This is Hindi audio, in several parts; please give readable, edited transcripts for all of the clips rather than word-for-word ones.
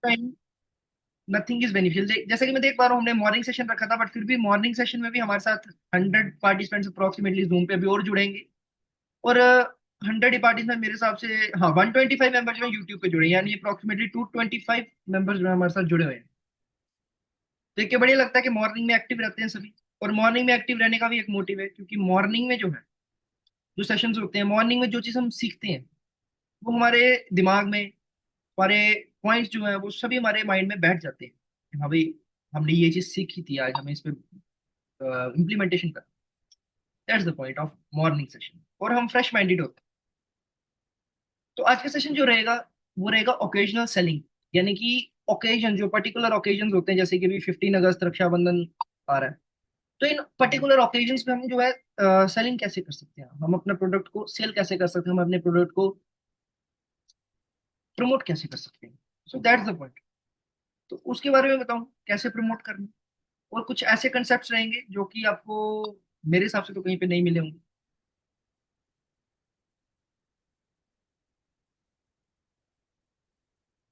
Time nothing is beneficial. जैसे कि मैं देख पा रहा हूँ, हमने मॉर्निंग सेशन रखा था, बट फिर भी मॉर्निंग सेशन में भी हमारे साथ 100 पार्टिसिपेंट्स अप्रोक्सीमेटली जूम पे अभी और जुड़ेंगे। और 100 पार्टिसिपेंट मेरे हिसाब से, हाँ, 125 मेंबर जो है यूट्यूब पे जुड़े हैं, यानी अप्रोक्सीमेटली 225 मेंबर्स जो है हमारे साथ जुड़े हुए हैं। देख के बढ़िया लगता है कि मॉर्निंग में एक्टिव रहते हैं सभी। और मॉर्निंग में एक्टिव रहने का भी एक मोटिव है, क्योंकि मॉर्निंग में जो है, जो सेशंस होते हैं मॉर्निंग में, जो चीज़ हम सीखते हैं वो हमारे दिमाग में, हमारे पॉइंट्स जो है वो सभी हमारे माइंड में बैठ जाते हैं कि हाँ भाई, हमने ये चीज़ सीखी थी, आज हमें इस पे इम्प्लीमेंटेशन कर। That's the point of morning session, और हम फ्रेश माइंडेड होते हैं। तो आज का सेशन जो रहेगा वो रहेगा ओकेजनल सेलिंग, यानी कि ओकेजन, जो पर्टिकुलर ओकेजन होते हैं, जैसे कि अभी 15 अगस्त, रक्षाबंधन आ रहा है। तो इन पर्टिकुलर ओकेजन्स पे हम जो है सेलिंग कैसे कर सकते हैं, हम अपने प्रोडक्ट को सेल कैसे कर सकते हैं, हम अपने प्रोडक्ट को प्रमोट कैसे कर सकते हैं। So that's the point. तो उसके बारे में बताऊं कैसे प्रमोट करना। और कुछ ऐसे कंसेप्ट रहेंगे जो कि आपको मेरे हिसाब से तो कहीं पे नहीं मिले होंगे।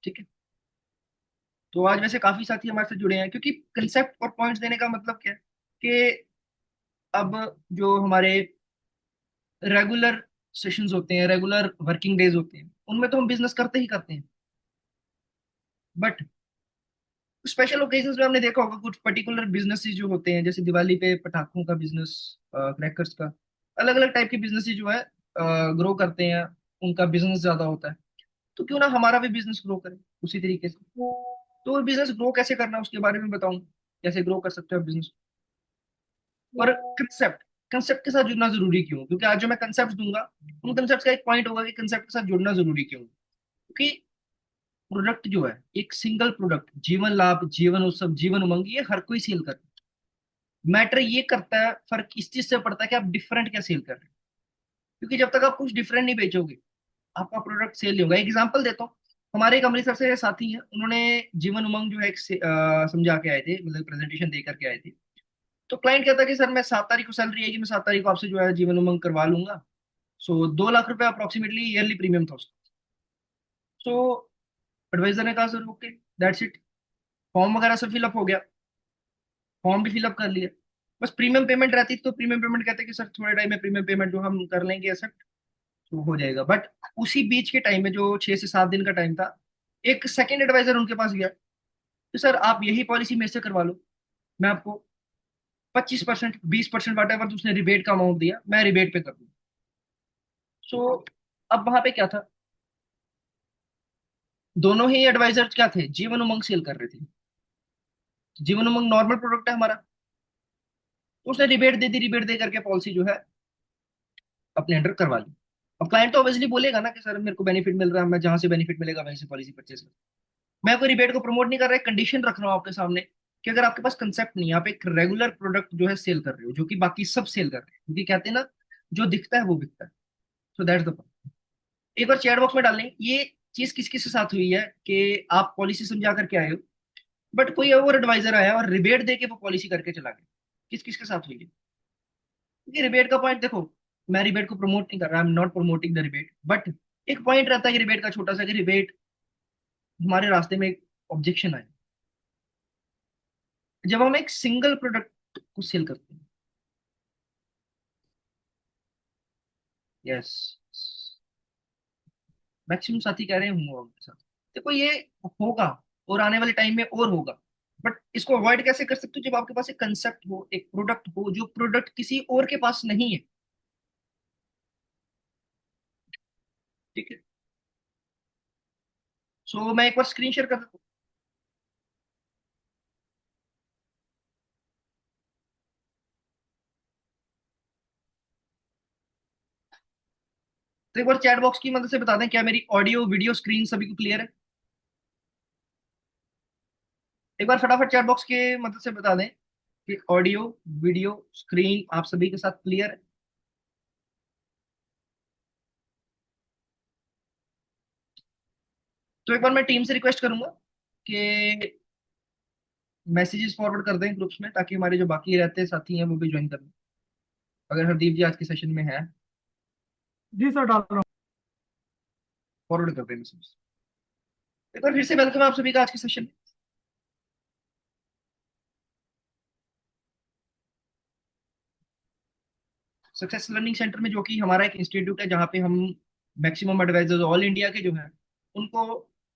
ठीक है। तो आज वैसे काफी साथी हमारे साथ जुड़े हैं, क्योंकि कंसेप्ट और पॉइंट्स देने का मतलब क्या है कि अब जो हमारे रेगुलर सेशंस होते हैं, रेगुलर वर्किंग डेज होते हैं, उनमें तो हम बिजनेस करते ही करते हैं। बट स्पेशल ओकेजन्स में हमने देखा होगा कुछ पर्टिकुलर बिजनेसेस जो होते हैं, जैसे दिवाली पे पटाखों का बिजनेस, क्रैकर्स का, अलग अलग टाइप के बिजनेसेस जो है ग्रो करते हैं, उनका बिजनेस ज्यादा होता है। तो क्यों ना हमारा भी बिजनेस ग्रो करे उसी तरीके से। तो बिजनेस ग्रो कैसे करना है उसके बारे में बताऊं, कैसे ग्रो कर सकते हो बिजनेस। और कंसेप्ट, कंसेप्ट के साथ जुड़ना जरूरी क्यों, क्योंकि आज जो मैं कंसेप्ट दूंगा, उन कंसेप्ट का एक पॉइंट होगा कि कंसेप्ट के साथ जुड़ना जरूरी क्यों। क्योंकि प्रोडक्ट जो है, एक सिंगल प्रोडक्ट, जीवन लाभ, जीवन उत्सव, जीवन उमंग, ये हर कोई सेल करता है। मैटर ये करता है, फर्क इस चीज से पड़ता है कि आप डिफरेंट क्या सेल कर रहे हैं। क्योंकि जब तक आप कुछ डिफरेंट नहीं बेचोगे, आपका प्रोडक्ट सेल नहीं होगा। एग्जाम्पल देता हूँ, हमारे एक अमृतसर से साथी हैं, उन्होंने जीवन उमंग जो है एक समझा के आए थे, मतलब प्रेजेंटेशन दे करके आए थे। तो क्लाइंट कहता कि सर मैं 7 तारीख को सैलरी आएगी, मैं 7 तारीख को आपसे जो है जीवन उमंग करवा लूंगा। सो 2 लाख रुपए अप्रोक्सीमेटली ईयरली प्रीमियम था उसका। सो एडवाइजर ने कहा sir okay, that's it. Form वगैरह सब फिलअप हो गया, फॉर्म भी फिलअप कर लिया। बस प्रीमियम पेमेंट रहती, तो प्रीमियम पेमेंट कहते कि सर थोड़े टाइम में प्रीमियम पेमेंट जो हम कर लेंगे एक्सेप्ट, तो हो जाएगा। बट उसी बीच के टाइम में, जो 6 से 7 दिन का टाइम था, एक सेकंड एडवाइजर उनके पास गया कि सर आप यही पॉलिसी मेरे से करवा लो, मैं आपको 25%, 20%, वाट एवर उसने रिबेट का अमाउंट दिया, मैं रिबेट पे कर दूँ। सो अब वहां पे क्या था, दोनों ही एडवाइजर क्या थे, जीवन उमंग सेल कर रहे थे। जीवन उमंग नॉर्मल प्रोडक्ट है हमारा, तो उसने रिबेट दे दी, रिबेट दे करके पॉलिसी जो है अपने अंडर करवा ली। अब क्लाइंट तो ऑब्वियसली बोलेगा ना कि सर मेरे को बेनिफिट मिल रहा है, मैं जहां से बेनिफिट मिलेगा वहीं से पॉलिसी परचेज कर। मैं कोई रिबेट को प्रमोट नहीं कर रहा, एक कंडीशन रख रहा हूँ आपके सामने कि अगर आपके पास कंसेप्ट नहीं है, आप एक रेगुलर प्रोडक्ट जो है सेल कर रहे हो, जो कि बाकी सब सेल कर रहे हैं, क्योंकि कहते हैं ना, जो दिखता है वो बिकता है। So that's the point. एक बार चैट बॉक्स में डालें ये चीज किस किस के साथ हुई है कि आप पॉलिसी समझा करके आए हो, बट कोई और एडवाइजर आया और रिबेट दे के वो पॉलिसी करके चला गया। किस किस के साथ हुई है, क्योंकि रिबेट का पॉइंट देखो, मैं रिबेट को प्रमोट नहीं कर रहा, I am not promoting the rebate, but एक पॉइंट रहता है कि रिबेट का छोटा सा, कि रिबेट हमारे रास्ते में एक ऑब्जेक्शन आए जब हम एक सिंगल प्रोडक्ट को सेल करते हैं। यस, मैक्सिमम साथी कह रहे हैं हूँ उनके साथ। देखो ये होगा, और आने वाले टाइम में और होगा। बट इसको अवॉइड कैसे कर सकते हो, जब आपके पास एक कंसेप्ट हो, एक प्रोडक्ट हो, जो प्रोडक्ट किसी और के पास नहीं है। ठीक है। सो मैं एक बार स्क्रीन शेयर कर देता हूँ। तो एक बार चैट बॉक्स की मदद से बता दें, क्या मेरी ऑडियो वीडियो स्क्रीन सभी को क्लियर है। एक बार फटाफट चैट बॉक्स के मदद से बता दें कि ऑडियो वीडियो स्क्रीन आप सभी के साथ क्लियर है। तो एक बार मैं टीम से रिक्वेस्ट करूंगा कि मैसेजेस फॉरवर्ड कर दें ग्रुप्स में, ताकि हमारे जो बाकी रहते साथी हैं वो भी ज्वाइन कर लें, अगर हरदीप जी आज के सेशन में है। जी सर, डाल रहा हूँ। फॉरवर्ड कर दें मैसेज। एक बार फिर से वेलकम है आप सभी का आज के सेशन में। सक्सेस लर्निंग सेंटर में, जो कि हमारा एक इंस्टीट्यूट है जहाँ पे हम मैक्सिमम एडवाइजर्स ऑल इंडिया के जो हैं उनको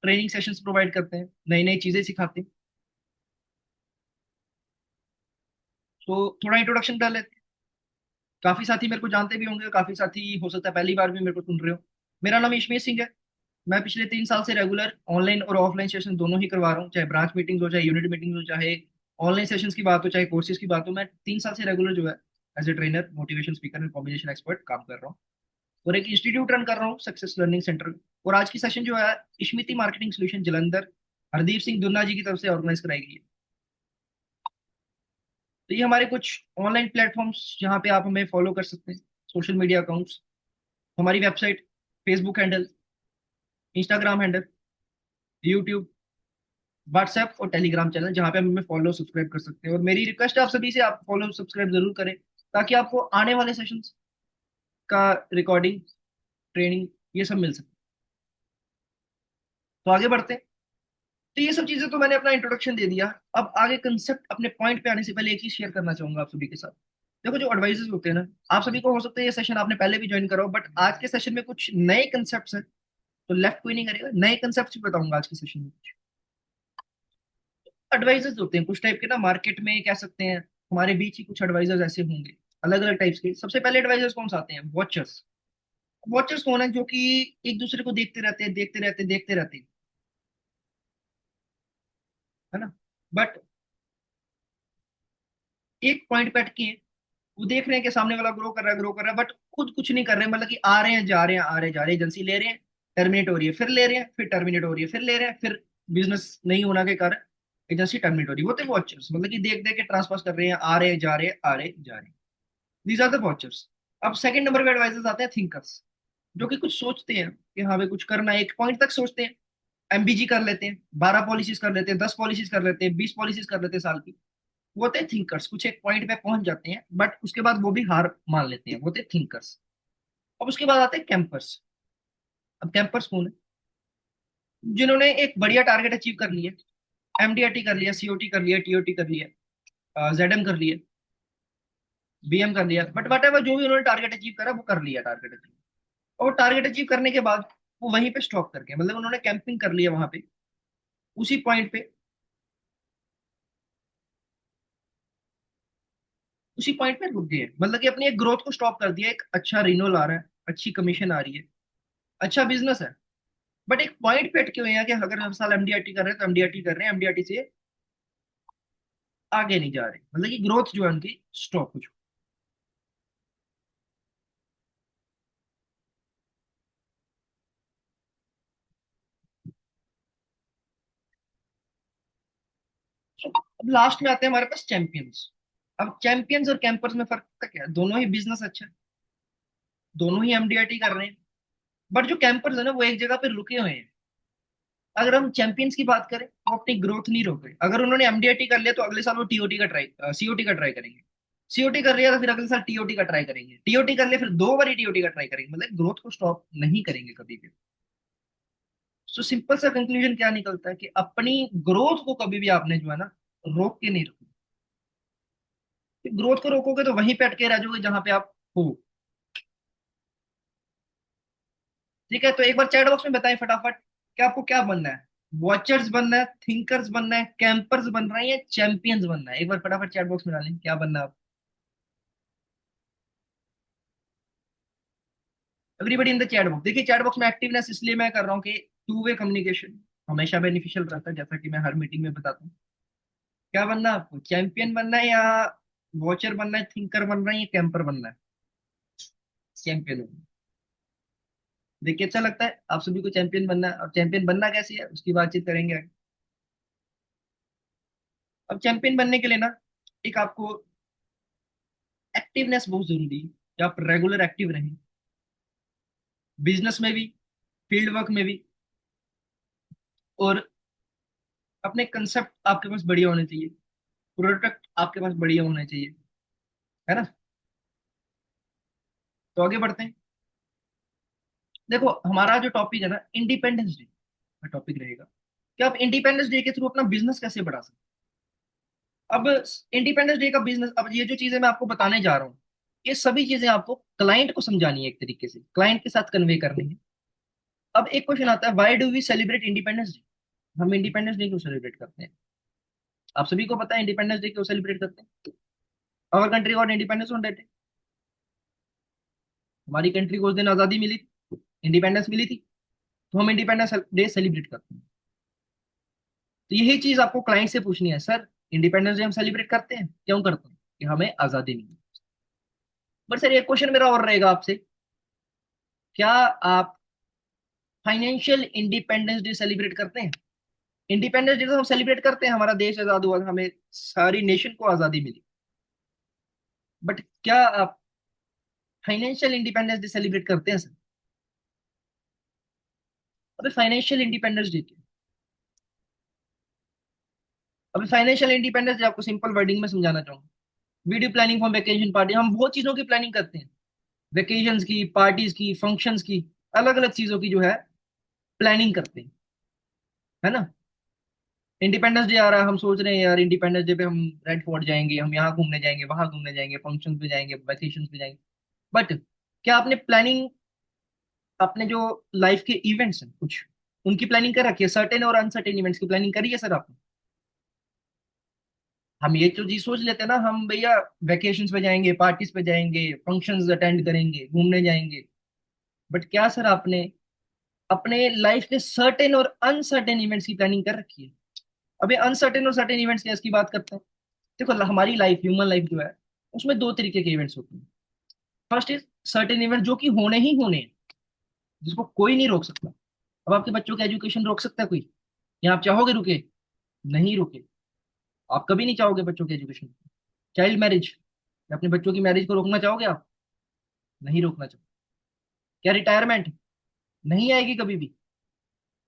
ट्रेनिंग सेशंस प्रोवाइड करते हैं, नई नई चीजें सिखाते हैं। तो थोड़ा इंट्रोडक्शन कर लेते हैं। काफी साथी मेरे को जानते भी होंगे, काफी साथी हो सकता है पहली बार भी मेरे को सुन रहे हो। मेरा नाम ईशमीत सिंह है। मैं पिछले 3 साल से रेगुलर ऑनलाइन और ऑफलाइन सेशन दोनों ही करवा रहा हूँ, चाहे ब्रांच मीटिंग हो, चाहे यूनिट मीटिंग हो, चाहे ऑनलाइन सेशंस की बात हो, चाहे कोर्सेज की बात हो। मैं 3 साल से रेगुलर जो है as a trainer, motivation speaker and combination expert काम कर रहा हूँ, और एक इंस्टीट्यूट रन कर रहा हूँ सक्सेस लर्निंग सेंटर। और आज की सेशन जो है इश्मिति मार्केटिंग सोल्यूशन जलंधर, हरदीप सिंह दुन्ना जी की तरफ से ऑर्गेनाइज कराई गई है। तो ये हमारे कुछ ऑनलाइन प्लेटफॉर्म्स जहाँ पे आप हमें फॉलो कर सकते हैं, सोशल मीडिया अकाउंट्स, हमारी website, Facebook handle, Instagram handle, YouTube, WhatsApp और टेलीग्राम चैनल, जहाँ पे आप हमें फॉलो सब्सक्राइब कर सकते हैं। और मेरी रिक्वेस्ट है आप सभी से, आप फॉलो सब्सक्राइब जरूर करें, ताकि आपको आने वाले सेशंस का रिकॉर्डिंग, ट्रेनिंग, ये सब मिल सके। तो आगे बढ़ते हैं। तो ये सब चीजें तो मैंने अपना इंट्रोडक्शन दे दिया। अब आगे कंसेप्ट, अपने पॉइंट पे आने से पहले एक चीज शेयर करना चाहूंगा आप सभी के साथ। देखो, जो एडवाइजर्स होते हैं ना, आप सभी को हो सकता है ये सेशन आपने पहले भी ज्वाइन करा हो, बट आज के सेशन में कुछ नए कंसेप्ट हैं। तो लेफ्ट कोई नहीं करेगा, नए कंसेप्ट भी बताऊंगा आज के सेशन में। कुछ एडवाइजर्स होते हैं कुछ टाइप के ना, मार्केट में कह सकते हैं हमारे बीच ही कुछ एडवाइजर्स ऐसे होंगे, अलग अलग टाइप्स के। सबसे पहले एडवाइजर्स कौन से आते हैं? वॉचर्स। वॉचर्स कौन है? जो कि एक दूसरे को देखते रहते हैं, देखते रहते हैं, देखते रहते हैं, है ना। बट एक पॉइंट पे अटके हैं। वो देख रहे हैं कि सामने वाला ग्रो कर रहा है, ग्रो कर रहा है, बट खुद कुछ नहीं कर रहे हैं। मतलब कि आ रहे हैं, जा रहे हैं, आ रहे हैं, जा रहे हैं, एजेंसी ले रहे हैं, टर्मिनेट हो रही है, फिर ले रहे हैं, फिर टर्मिनेट हो रही है, फिर ले रहे हैं, फिर बिजनेस नहीं होने के कारण एजेंसी टर्मिनेट हो रही है। वो थे वॉचर्स, मतलब कि देख देख के ट्रांसफर कर रहे हैं, आ रहे हैं, जा रहे हैं, आ रहे हैं, जा रहे हैं। These are the watchers. अब सेकंड नंबर पे एडवाइजर्स आते हैं थिंकर्स, जो कि कुछ सोचते हैं कि हाँ भाई कुछ करना है, एक पॉइंट तक सोचते हैं, एमबीजी कर लेते हैं, 12 पॉलिसीज कर लेते हैं, 10 पॉलिसीज कर लेते हैं, 20 पॉलिसीज कर लेते हैं साल की। वो होते हैं थिंकर्स। कुछ एक पॉइंट पे पहुंच जाते हैं, बट उसके बाद वो भी हार मान लेते हैं। वो होते हैं थिंकर्स। अब उसके बाद आते हैं कैंपर्स। अब कैंपर्स कौन है? जिन्होंने एक बढ़िया टारगेट अचीव कर लिया, एमडीआरटी कर लिया, सीओटी कर लिया, टीओटी कर लिया, जेडएम कर लिया, बीएम कर लिया, बट वट एवर जो भी उन्होंने टारगेट अचीव करा वो कर लिया टारगेट अचीव। और टारगेट अचीव करने के बाद वो वहीं पे स्टॉप करके, मतलब उन्होंने कैंपिंग कर लिया वहां पे, उसी पॉइंट पे, उसी पॉइंट पे रुक गए। मतलब कि अपनी एक ग्रोथ को स्टॉप कर दिया। एक अच्छा रिनोल आ रहा है, अच्छी कमीशन आ रही है, अच्छा बिजनेस है, बट एक पॉइंट पे अटके हुए हैं कि अगर हर साल एमडीआरटी कर रहे हैं तो एमडीआरटी कर रहे हैं, एमडीआरटी से आगे नहीं जा रहे, मतलब कि ग्रोथ जो है उनकी स्टॉप हो चुकी है। तो अब लास्ट में आते हैं हमारे पास चैंपियंस। अब चैंपियंस और कैंपर्स में फर्क क्या है? दोनों ही बिजनेस अच्छा है, दोनों ही एमडीआरटी कर रहे हैं, बट जो कैंपर्स है ना वो एक जगह पे रुके हुए हैं। अगर हम चैंपियंस की बात करें, वो अपनी ग्रोथ नहीं रोक रहे। अगर उन्होंने एमडीआरटी कर लिया तो अगले साल वो टीओटी का ट्राई, सीओटी का ट्राई करेंगे। सीओटी कर लिया तो फिर अगले साल टीओटी का ट्राई करेंगे, टीओटी कर लिया फिर 2 बार टीओटी का ट्राई करेंगे, मतलब ग्रोथ को स्टॉप नहीं करेंगे कभी भी। सो सिंपल सा कंक्लूजन क्या निकलता है कि अपनी ग्रोथ को कभी भी आपने जो है ना रोक के नहीं रखना। ग्रोथ को रोकोगे तो वहीं पे अटके रह जाओगे जहां पे आप हो। ठीक है, तो एक बार चैट बॉक्स में बताएं फटाफट कि आपको क्या बनना है? वॉचर्स बनना है, थिंकर्स बनना है, कैंपर्स बनना है, या चैंपियंस बनना है? एक बार फटाफट चैट बॉक्स में डालें क्या बनना है आप। Everybody in the chat box. देखिए, चैट बॉक्स में एक्टिवनेस इसलिए मैं कर रहा हूँ कि टू वे कम्युनिकेशन हमेशा बेनिफिशियल रहता है, जैसा कि मैं हर मीटिंग में बताता हूँ। क्या बनना है आपको? चैंपियन बनना है, या वॉचर बनना है, थिंकर बनना है, या कैंपर बनना है? चैंपियन बनना है। देखिए, अच्छा लगता है आप सभी को चैंपियन बनना है। और चैंपियन बनना कैसे है उसकी बातचीत करेंगे आगे। अब चैंपियन बनने के लिए ना, एक आपको एक्टिवनेस बहुत जरूरी है कि आप रेगुलर एक्टिव रहें, बिजनेस में भी, फील्ड वर्क में भी, और अपने कंसेप्ट आपके पास बढ़िया होने चाहिए, प्रोडक्ट आपके पास बढ़िया होने चाहिए, है ना। तो आगे बढ़ते हैं। देखो, हमारा जो टॉपिक है ना, इंडिपेंडेंस डे का टॉपिक रहेगा। कि आप इंडिपेंडेंस डे के थ्रू अपना बिजनेस कैसे बढ़ा सकते हैं। अब इंडिपेंडेंस डे का बिजनेस, अब ये जो चीजें मैं आपको बताने जा रहा हूँ, ये सभी चीजें आपको क्लाइंट को समझानी है, एक तरीके से क्लाइंट के साथ कन्वे करनी है। अब एक क्वेश्चन आता है, why do we celebrate independence day? हम इंडिपेंडेंस डे क्यों सेलिब्रेट करते हैं? आप सभी को पता है इंडिपेंडेंस डे क्यों सेलिब्रेट करते हैं? Our country got independence on that day. हमारी कंट्री को उस दिन आजादी मिली थी, इंडिपेंडेंस मिली थी, तो हम इंडिपेंडेंस डे सेलिब्रेट करते हैं। तो यही चीज आपको क्लाइंट से पूछनी है, सर इंडिपेंडेंस डे हम सेलिब्रेट करते हैं, क्यों करते हैं? कि हमें आजादी मिली। बट सर एक क्वेश्चन मेरा और रहेगा आपसे, क्या आप फाइनेंशियल इंडिपेंडेंस डे सेलिब्रेट करते हैं? इंडिपेंडेंस डे तो हम सेलिब्रेट करते हैं, हमारा देश आजाद हुआ, हमें सारी नेशन को आजादी मिली। बट क्या आप फाइनेंशियल इंडिपेंडेंस डे सेलिब्रेट करते हैं सर? अबे फाइनेंशियल इंडिपेंडेंस डे क्या? अभी फाइनेंशियल इंडिपेंडेंस डे आपको सिंपल वर्डिंग में समझाना चाहूंगा। Video planning for vacation party, हम बहुत चीजों की प्लानिंग करते हैं, वेकेशंस की, पार्टीज की, फंक्शंस की, अलग अलग चीजों की जो है प्लानिंग करते हैं, है ना। इंडिपेंडेंस डे आ रहा है, हम सोच रहे हैं यार इंडिपेंडेंस डे पे हम रेड फोर्ट जाएंगे, हम यहाँ घूमने जाएंगे, वहां घूमने जाएंगे, फंक्शंस पे जाएंगे, वेकेशंस पे जाएंगे। बट क्या आपने प्लानिंग, अपने जो लाइफ के इवेंट्स हैं कुछ, उनकी प्लानिंग कर रखी है? सर्टेन और अनसर्टेन इवेंट्स की प्लानिंग करी है सर आपने? हम ये तो जी सोच लेते हैं ना, हम भैया वेकेशंस पे जाएंगे, पार्टीज पे जाएंगे, फंक्शंस अटेंड करेंगे, घूमने जाएंगे। बट क्या सर आपने अपने लाइफ के सर्टेन और अनसर्टेन इवेंट्स की प्लानिंग कर रखी है? अभी अनसर्टेन और सर्टेन इवेंट्स की बात करते हैं। देखो हमारी लाइफ, ह्यूमन लाइफ जो है, उसमें दो तरीके के इवेंट्स होते हैं। फर्स्ट इज सर्टेन इवेंट जो कि होने ही होने हैं, जिसको कोई नहीं रोक सकता। अब आपके बच्चों का एजुकेशन रोक सकता है कोई? या आप चाहोगे रुके? नहीं रुके। आप कभी नहीं चाहोगे बच्चों के एजुकेशन। चाइल्ड मैरिज, अपने बच्चों की मैरिज को रोकना चाहोगे आप? नहीं रोकना चाहोगे। क्या रिटायरमेंट नहीं आएगी कभी भी?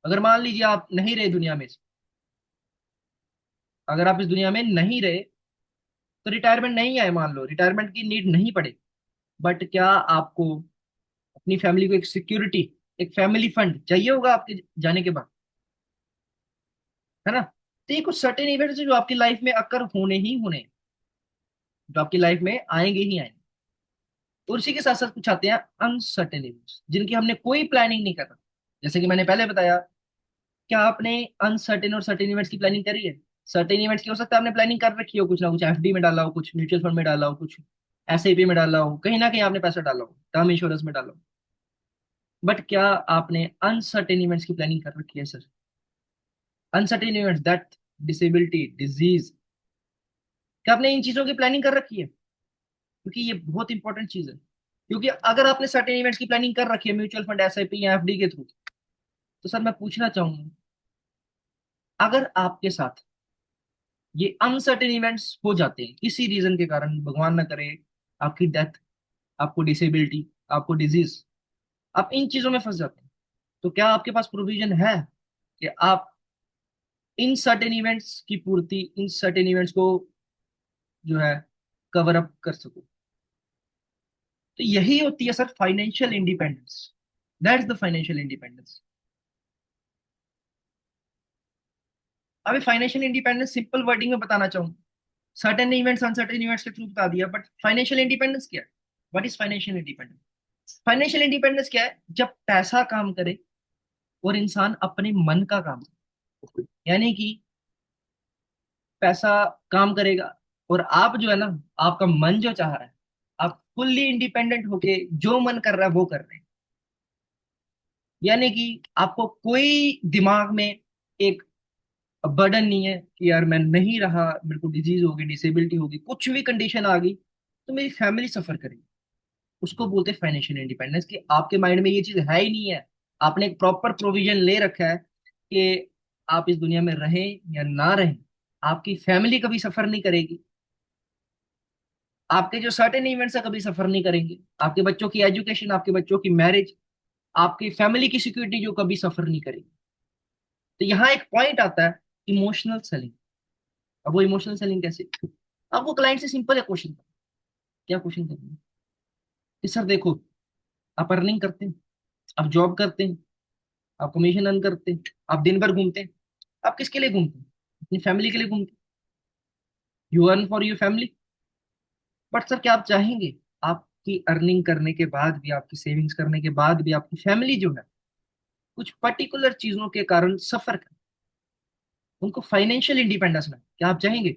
अगर मान लीजिए आप नहीं रहे दुनिया में, अगर आप इस दुनिया में नहीं रहे, तो रिटायरमेंट नहीं आए, मान लो रिटायरमेंट की नीड नहीं पड़े, बट क्या आपको अपनी फैमिली को एक सिक्योरिटी, एक फैमिली फंड चाहिए होगा आपके जाने के बाद, है ना। तो ये कुछ सर्टेन इवेंट्स जो आपकी लाइफ में अक्कर होने ही होने हैं, जो आपकी लाइफ में आएंगे ही आएंगे। और उसी के साथ साथ कुछ आते हैं अनसर्टेन इवेंट्स, जिनकी हमने कोई प्लानिंग नहीं करा। जैसे कि मैंने पहले बताया, क्या आपने अनसर्टेन और सर्टेन इवेंट्स की प्लानिंग करी है? सर्टेन इवेंट्स की हो सकता है आपने प्लानिंग कर रखी हो, कुछ ना कुछ एफडी में डाला हो, कुछ म्यूचुअल फंड में डाला हो, कुछ एसआईपी में डाला हो, कहीं ना कहीं आपने पैसा डाला हो, टर्म इंश्योरेंस में डाला हो। बट क्या आपने अनसर्टेन इवेंट्स की प्लानिंग कर रखी है sir? Uncertain events, death, disability, disease, क्या आपने इन चीजों की प्लानिंग कर रखी है? क्योंकि ये बहुत इंपॉर्टेंट चीज है। क्योंकि अगर आपने सर्टेन इवेंट्स की प्लानिंग कर रखी है म्यूचुअल फंड, एसआईपी या एफडी के थ्रू, तो सर मैं पूछना चाहूंगा, अगर आपके साथ ये अनसर्टेन इवेंट्स हो जाते हैं किसी रीजन के कारण, भगवान ना करे आपकी डेथ, आपको डिसेबिलिटी, आपको डिजीज, आप इन चीजों में फंस जाते हैं, तो क्या आपके पास प्रोविजन है कि आप इन सर्टेन इवेंट्स की पूर्ति, इन सर्टेन इवेंट्स को जो है कवर अप कर सको? तो यही होती है sir financial independence. That is the financial independence. अभी फाइनेंशियल इंडिपेंडेंस सिंपल वर्डिंग में बताना चाहूँ, सर्टेन इवेंट्स अनसर्टेन इवेंट्स के थ्रू बता दिया, बट फाइनेंशियल इंडिपेंडेंस क्या है? What is financial independence? Financial independence क्या है? जब पैसा काम करे और इंसान अपने मन का काम करे। यानी कि पैसा काम करेगा और आप जो है ना, आपका मन जो चाह रहा है, आप फुल्ली इंडिपेंडेंट होके जो मन कर रहा है वो कर रहे हैं। यानी कि आपको कोई दिमाग में एक बर्डन नहीं है कि यार मैं नहीं रहा, मेरे को डिजीज होगी, डिसेबिलिटी होगी, कुछ भी कंडीशन आ गई तो मेरी फैमिली सफर करेगी। उसको बोलते हैं फाइनेंशियल इंडिपेंडेंस, कि आपके माइंड में ये चीज है ही नहीं है। आपने एक प्रॉपर प्रोविजन ले रखा है कि आप इस दुनिया में रहें या ना रहें, आपकी फैमिली कभी सफर नहीं करेगी, आपके जो सर्टेन इवेंट्स है कभी सफर नहीं करेंगे, आपके बच्चों की एजुकेशन, आपके बच्चों की मैरिज, आपकी फैमिली की सिक्योरिटी जो कभी सफर नहीं करेगी। तो यहाँ एक पॉइंट आता है, इमोशनल सेलिंग। अब वो इमोशनल सेलिंग कैसे? आपको क्लाइंट से सिंपल है क्वेश्चन, क्या क्वेश्चन करना है कि सर देखो, आप अर्निंग करते हैं, आप जॉब करते हैं, आप कमीशन अर्न करते हैं, आप दिन भर घूमते हैं, आप किसके लिए घूमते हैं? अपनी फैमिली के लिए घूमते हैं। You earn for your family. But sir क्या आप चाहेंगे आपकी अर्निंग करने के बाद भी, आपकी सेविंग्स करने के बाद भी आपकी फैमिली जो है कुछ पर्टिकुलर चीजों के कारण सफर करे, उनको फाइनेंशियल इंडिपेंडेंस में, क्या आप चाहेंगे?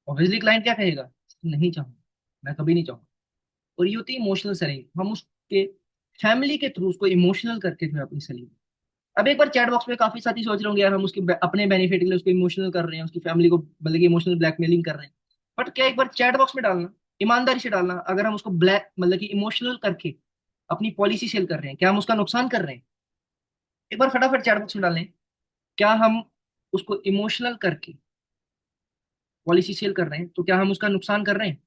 ऑब्वियसली क्लाइंट क्या कहेगा? नहीं चाहूंगा, मैं कभी नहीं चाहूंगा। और ये होती है इमोशनल सेलिंग। हम उसके फैमिली के थ्रू उसको इमोशनल करके जो है अपनी सेलिंग। अब एक बार चैट बॉक्स में काफी साथी सोच रहे होंगे यार हम उसके अपने बेनिफिट के लिए उसको इमोशनल कर रहे हैं, उसकी फैमिली को मतलब कि इमोशनल ब्लैकमेलिंग कर रहे हैं। बट क्या एक बार चैट बॉक्स में डालना, ईमानदारी से डालना, अगर हम उसको ब्लैक मतलब कि इमोशनल करके अपनी पॉलिसी सेल कर रहे हैं, क्या हम उसका नुकसान कर रहे हैं? एक बार फटाफट चैट बॉक्स में डालें, क्या हम उसको इमोशनल करके पॉलिसी सेल कर रहे हैं, तो क्या हम उसका नुकसान कर रहे हैं?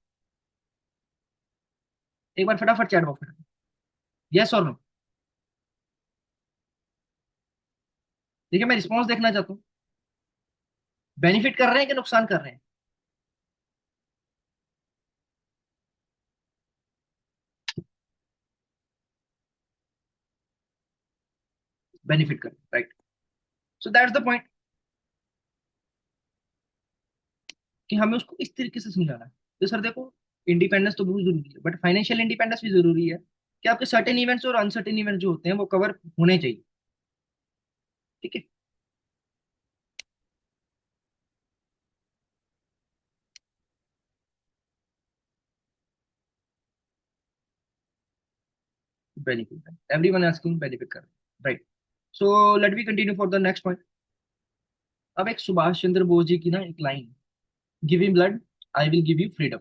एक बार फटाफट चैट बॉक्स में डालें, यस और नो। देखिए मैं रिस्पॉन्स देखना चाहता हूँ। बेनिफिट कर रहे हैं कि नुकसान कर रहे हैं? बेनिफिट कर रहे हैं, right. So that's the point, कि हमें उसको इस तरीके से समझाना है। तो सर देखो, इंडिपेंडेंस तो बहुत जरूरी है, बट फाइनेंशियल इंडिपेंडेंस भी जरूरी है कि आपके सर्टेन इवेंट्स और अनसर्टेन इवेंट्स जो होते हैं वो कवर होने चाहिए। ठीक है। बेनिफिट, एवरीवन आस्किंग बेनिफिट कर, right. So let we continue for the next point. अब एक सुभाष चंद्र बोस जी की ना एक line, give me blood I will give you freedom.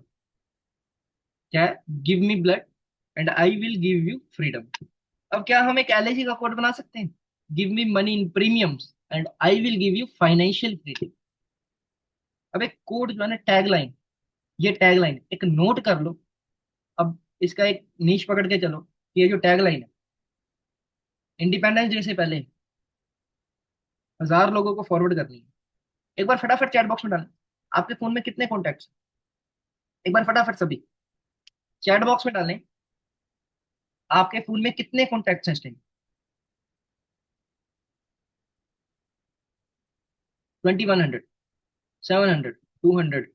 क्या है? Give me blood and I will give you freedom. अब क्या हम एक एलआईसी का कोड बना सकते हैं? Give me money in premiums and I will give you financial freedom. अब एक कोड जो है ना, टैग लाइन, ये टैग लाइन एक नोट कर लो। अब इसका एक नीश पकड़ के चलो कि ये जो टैग लाइन है, इंडिपेंडेंस डे से पहले 1000 लोगों को फॉरवर्ड करनी है। एक बार फटाफट चैट बॉक्स में डालें, आपके फोन में कितने कॉन्टैक्ट्स? एक बार फटाफट सभी चैट बॉक्स में डालें, आपके फोन में कितने कॉन्टैक्ट्स हैं इस time? 2100, 700, 200,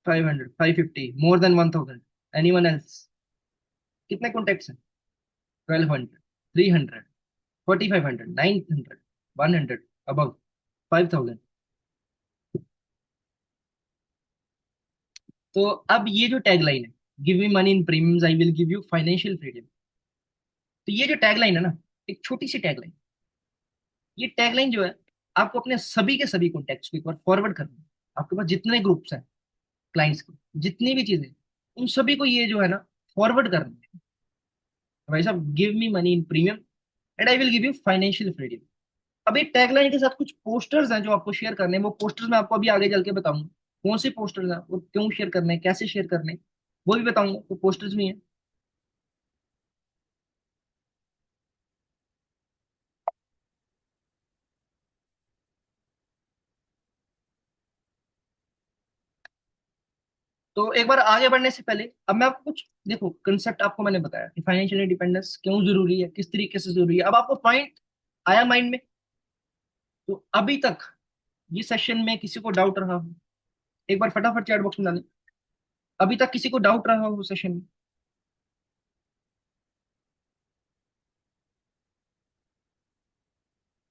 500, 550, more than 1000? Anyone else? कितने कॉन्टैक्ट्स हैं? 1200, 300, 4500, 900, 100, अबव 5000? तो अब ये जो टैगलाइन है, give me money in premiums I will give you financial freedom, तो ये जो टैगलाइन है ना, एक छोटी सी टैगलाइन, ये टैगलाइन जो है आपको अपने सभी के सभी कॉन्टेक्ट्स को एक बार फॉरवर्ड करना है। आपके पास जितने ग्रुप्स हैं, क्लाइंट्स के जितनी भी चीजें, उन सभी को ये जो है ना फॉरवर्ड करना है। भाई साहब, give me money in premium and I will give you financial freedom. अभी टैगलाइन के साथ कुछ पोस्टर्स हैं जो आपको शेयर करने हैं। वो पोस्टर्स मैं आपको अभी आगे चल के बताऊंगा कौन से पोस्टर्स हैं, वो क्यों शेयर करने हैं, कैसे शेयर करने हैं, वो भी बताऊंगा। तो पोस्टर्स भी हैं। तो एक बार आगे बढ़ने से पहले अब मैं आपको कुछ देखो कंसेप्ट आपको मैंने बताया कि फाइनेंशियल इंडिपेंडेंस क्यों जरूरी है, किस तरीके से जरूरी है। अब आपको पॉइंट आया माइंड में? तो अभी तक ये सेशन में किसी को डाउट रहा हो, एक बार फटाफट चैट बॉक्स में डालें। अभी तक किसी को डाउट रहा हो सेशन में?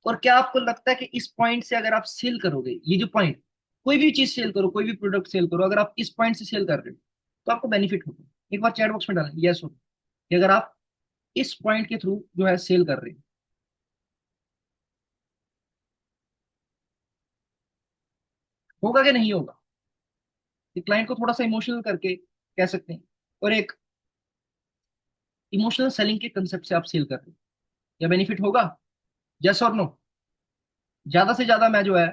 और क्या आपको लगता है कि इस पॉइंट से अगर आप सेल करोगे, ये जो पॉइंट, कोई भी चीज सेल करो, कोई भी प्रोडक्ट सेल करो, अगर आप इस पॉइंट से सेल कर रहे हो तो आपको बेनिफिट होगा? एक बार चैट बॉक्स में डालें यस हो, कि अगर आप इस पॉइंट के थ्रू जो है सेल कर रहे हो, होगा कि नहीं होगा? कि क्लाइंट को थोड़ा सा इमोशनल करके कह सकते हैं, और एक इमोशनल सेलिंग के कंसेप्ट से आप सेल कर रहे हो, या बेनिफिट होगा? यस और नो? ज्यादा से ज्यादा मैं जो है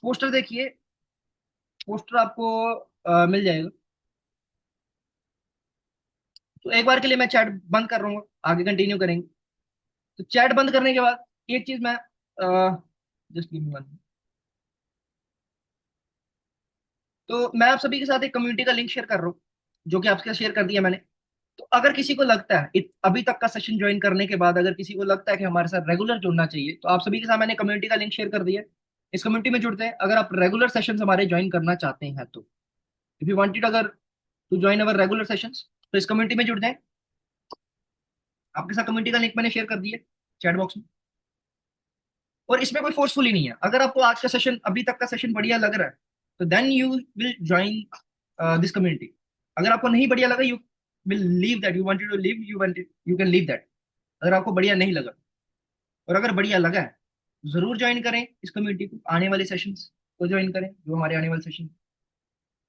पोस्टर देखिए, पोस्टर आपको मिल जाएगा। तो एक बार के लिए मैं चैट बंद कर रहा हूँ, आगे कंटिन्यू करेंगे। तो चैट बंद करने के बाद एक चीज मैं जस्ट गिव मी वन, तो मैं आप सभी के साथ एक कम्युनिटी का लिंक शेयर कर रहा हूँ, जो कि आपके साथ शेयर कर दिया मैंने। अगर किसी को लगता है अभी तक का सेशन ज्वाइन करने के बाद अगर किसी को लगता है कि हमारे साथ रेगुलर जुड़ना चाहिए, तो आप सभी के साथ मैंने कम्युनिटी का लिंक शेयर कर दिया है। इस कम्युनिटी में जुड़ते हैं अगर आप रेगुलर सेशंस हमारे ज्वाइन करना चाहते हैं तो। इफ यू वांटेड अगर to join our regular sessions, तो इस कम्युनिटी में जुड़ जाएं। आपके साथ कम्युनिटी का लिंक मैंने शेयर कर दिया चैट बॉक्स में। और इसमें कोई फोर्सफुली नहीं है। अगर आपको आज का सेशन, अभी तक का सेशन बढ़िया लग रहा है, तो then you will join this community. अगर आपको नहीं बढ़िया लगा, you will leave that. You wanted to leave, you can leave that. अगर आपको बढ़िया नहीं लगा, और अगर बढ़िया लगा है, जरूर ज्वाइन करें इस कम्युनिटी को। आने वाले सेशंस को ज्वाइन करें, जो हमारे आने वाले सेशन,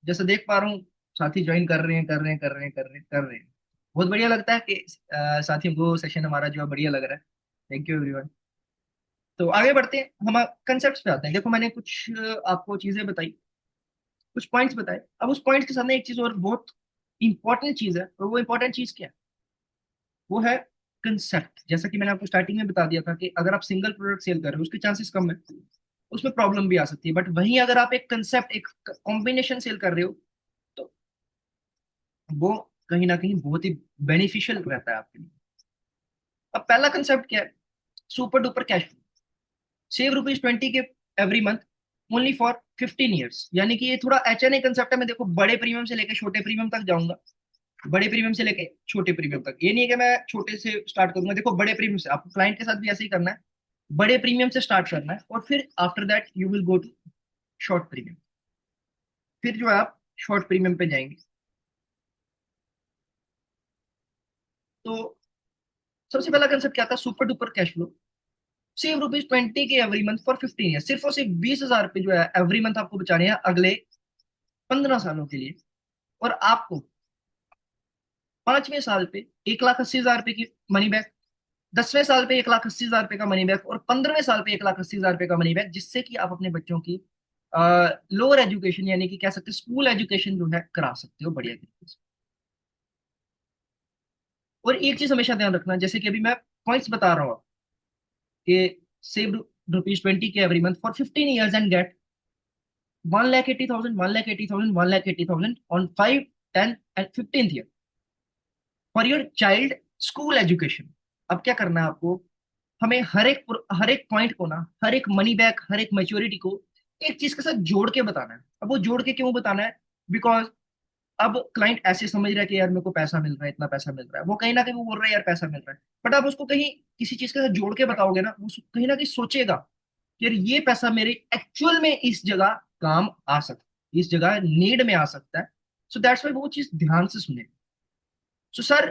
जैसे देख पा रहा हूँ साथी ज्वाइन कर रहे हैं, कर रहे हैं, कर रहे हैं, कर रहे हैं, कर रहे हैं। बहुत बढ़िया लगता है कि साथियों को सेशन हमारा जो है बढ़िया लग रहा है। Thank you everyone. तो आगे बढ़ते हैं, हम कंसेप्ट पे आते हैं। देखो मैंने कुछ आपको चीजें बताई, कुछ पॉइंट्स बताए। अब उस पॉइंट्स के साथ ना एक चीज और बहुत इंपॉर्टेंट चीज है, और वो इंपॉर्टेंट चीज क्या है? वो है कंसेप्ट। जैसा कि मैंने आपको स्टार्टिंग में बता दिया था कि अगर आप सिंगल प्रोडक्ट सेल कर रहे हो उसके चांसेस कम है, उसमें प्रॉब्लम भी आ सकती है। बट वहीं अगर आप एक कंसेप्ट, एक कॉम्बिनेशन सेल कर रहे हो, तो वो कहीं ना कहीं बहुत ही बेनिफिशियल रहता है आपके लिए। अब पहला कंसेप्ट क्या है? Super duper cash flow. Save ₹20 के every month only for 15 years. यानी कि ये थोड़ा HNA कंसेप्ट है। मैं देखो बड़े प्रीमियम से लेकर छोटे प्रीमियम तक जाऊंगा। बड़े प्रीमियम से लेके छोटे प्रीमियम तक, ये नहीं है कि मैं छोटे से स्टार्ट करूंगा। देखो बड़े प्रीमियम से आपको क्लाइंट के साथ भी ऐसे ही करना है। बड़े प्रीमियम से स्टार्ट करना है, और फिर after that you will go to short premium. फिर जो है आप शॉर्ट प्रीमियम पे जाएंगे। तो सबसे पहला कंसेप्ट क्या था? Super duper cash flow. Save ₹20 के एवरी मंथ फॉर 15 ईयर। सिर्फ और सिर्फ 20,000 रुपये जो है एवरी मंथ आपको बचाने हैं अगले 15 सालों के लिए। और आपको 5वें साल पे 1,80,000 रुपये की मनी बैक, 10वें साल पे 1,80,000 रुपये का मनी बैक, और 15वें साल पे 1,80,000 रुपये का मनी बैक, जिससे कि आप अपने बच्चों की लोअर एजुकेशन, यानी कि कह सकते हैं स्कूल एजुकेशन जो है करा सकते हो बढ़िया तरीके से। और एक चीज हमेशा ध्यान रखना, जैसे कि अभी मैं पॉइंट्स बता रहा हूँ कि सेव ₹20 के every month for 15 years and get 1,80,000, 1,80,000, 1,80,000 on 5, 10 and 15th year for your child school education. अब क्या करना है आपको? हमें हर एक पॉइंट को ना, हर एक मनी बैक, हर एक मैच्योरिटी को एक चीज के साथ जोड़ के बताना है। अब वो जोड़ के क्यों बताना है? बिकॉज अब क्लाइंट ऐसे समझ रहा है कि यार मेरे को पैसा मिल रहा है, इतना पैसा मिल रहा है, वो कहीं ना कहीं वो बोल रहा है यार पैसा मिल रहा है। बट आप उसको कहीं किसी चीज के साथ जोड़ के बताओगे ना, वो कहीं ना कहीं सोचेगा कि यार ये पैसा मेरे एक्चुअल में इस जगह काम आ सकता है, इस जगह नीड में आ सकता है। सो दैट्स वाई वो चीज ध्यान से सुने। So, sir,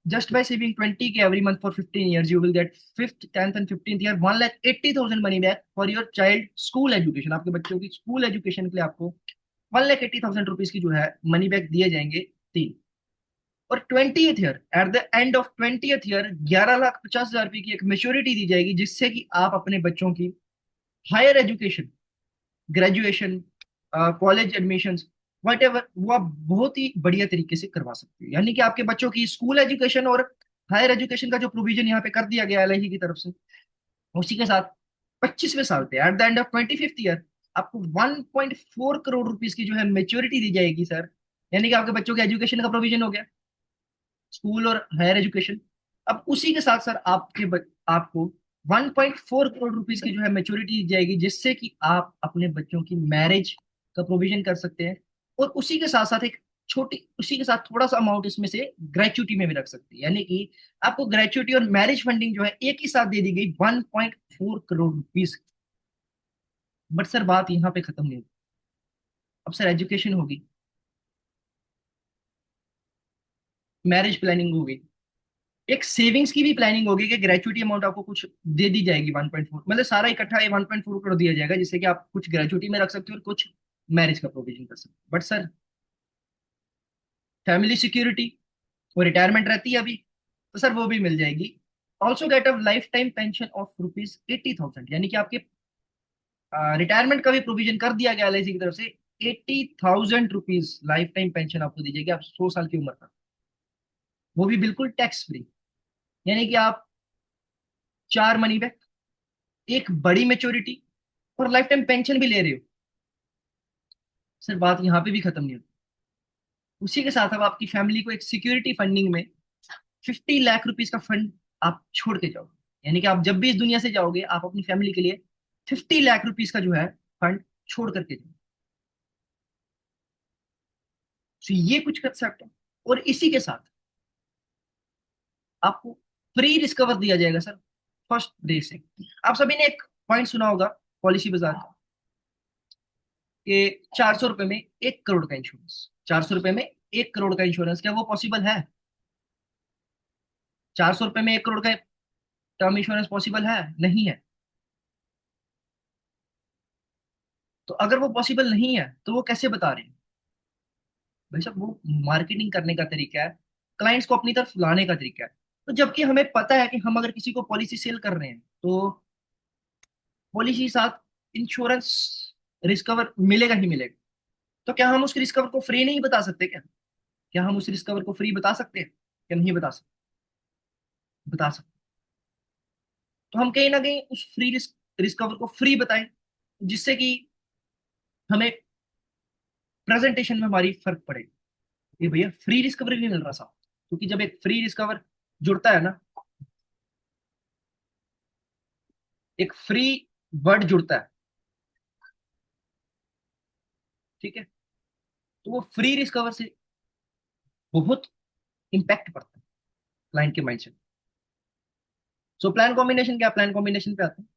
just by saving 20K every month for 15 years, you will get fifth, 10th and 15th year 1,80,000 money back for your child school education। आपके बच्चों की स्कूल एजुकेशन के लिए आपको 1,80,000 रुपीज की जो है मनी बैक दिए जाएंगे, तीन। और 20th year, at the end of 20th year, 11,50,000 रुपये की एक मेच्योरिटी दी जाएगी, जिससे कि आप अपने बच्चों की higher education, graduation, college admission, whatever, वो आप बहुत ही बढ़िया तरीके से करवा सकते हो। यानी कि आपके बच्चों की स्कूल एजुकेशन और हायर एजुकेशन का जो प्रोविजन यहाँ पे कर दिया गया LIC की तरफ से, उसी के साथ 25वें साल पे at the end of 25th year आपको 1.4 करोड़ रुपीज की जो है मेच्योरिटी दी जाएगी, सर। यानी कि आपके बच्चों के एजुकेशन का प्रोविजन हो गया, स्कूल और हायर एजुकेशन। अब उसी के साथ सर आपको 1.4 करोड़ रुपीज की जो है मेच्योरिटी दी जाएगी, जिससे कि आप अपने बच्चों की मैरिज का प्रोविजन कर सकते हैं। और उसी के साथ साथ एक छोटी, उसी के साथ थोड़ा सा अमाउंट इसमें से ग्रेचुटी में भी रख सकते हैं। यानी कि आपको ग्रेचुटी और मैरिज फंडिंग जो है एक ही साथ दे दी गई, 1.4 करोड़ रुपीज। बट सर बात यहाँ पे खत्म नहीं होगी। अब सर एजुकेशन होगी, मैरिज प्लानिंग होगी, एक सेविंग्स की भी प्लानिंग होगी कि ग्रेचुटी अमाउंट आपको कुछ दे दी जाएगी 1.4, मतलब सारा इकट्ठा ये 1.4 करोड़ दिया जाएगा, जिससे कि आप कुछ ग्रेचुटी में रख सकते हो और कुछ मैरिज का प्रोविजन कर सकते हो। बट सर फैमिली सिक्योरिटी वो रिटायरमेंट रहती है अभी, तो सर वो भी मिल जाएगी। Also get a life time pension of ₹80,000। यानी कि आपके रिटायरमेंट का भी प्रोविजन कर दिया गया LIC की तरफ से। ₹80,000 लाइफ टाइम पेंशन आपको दी जाएगी आप 100 साल की उम्र तक, वो भी बिल्कुल टैक्स फ्री। यानी कि आप 4 मनी बैक, एक बड़ी मेच्योरिटी, और लाइफ टाइम पेंशन भी ले रहे हो। सर बात यहाँ पे भी खत्म नहीं होती। उसी के साथ अब आपकी फैमिली को एक सिक्योरिटी फंडिंग में 50 लाख रुपीज का फंड आप छोड़ के जाओगे, यानी कि आप जब भी इस दुनिया से जाओगे आप अपनी फैमिली के लिए 50 लाख रुपीज का जो है फंड छोड़ करके जाओ। तो ये कुछ कर सकते हो। और इसी के साथ आपको फ्री डिस्कवर दिया जाएगा सर, फर्स्ट डे से। आप सभी ने एक पॉइंट सुना होगा पॉलिसी बाजार का, कि 400 रुपए में 1 करोड़ का इंश्योरेंस, 400 रुपए में 1 करोड़ का इंश्योरेंस, क्या वो पॉसिबल है? 400 रुपए में 1 करोड़ का टर्म इंश्योरेंस पॉसिबल है? नहीं है। तो अगर वो पॉसिबल नहीं है तो वो कैसे बता रहे हैं? भाई साहब, वो मार्केटिंग करने का तरीका है, क्लाइंट्स को अपनी तरफ लाने का तरीका है। तो जबकि हमें पता है कि हम अगर किसी को पॉलिसी सेल कर रहे हैं तो पॉलिसी के साथ इंश्योरेंस रिस्क कवर मिलेगा ही मिलेगा। तो क्या हम उस रिस्क कवर को फ्री नहीं बता सकते क्या? क्या हम उस रिस्क कवर को फ्री बता सकते हैं? क्या नहीं बता सकते? बता सकते। तो हम कहीं ना कहीं उस फ्री रिस्क रिस्क कवर को फ्री बताएं, जिससे कि हमें प्रेजेंटेशन में हमारी फर्क पड़े। ये भैया फ्री रिस्क कवर नहीं मिल रहा साहब, क्योंकि जब एक फ्री रिस्क कवर जुड़ता है ना, एक फ्री वर्ड जुड़ता है, ठीक है, तो वो फ्री रिस्क कवर से बहुत इंपैक्ट पड़ता है क्लाइंट के माइंड से। सो प्लान कॉम्बिनेशन, क्या प्लान कॉम्बिनेशन पे आते हैं।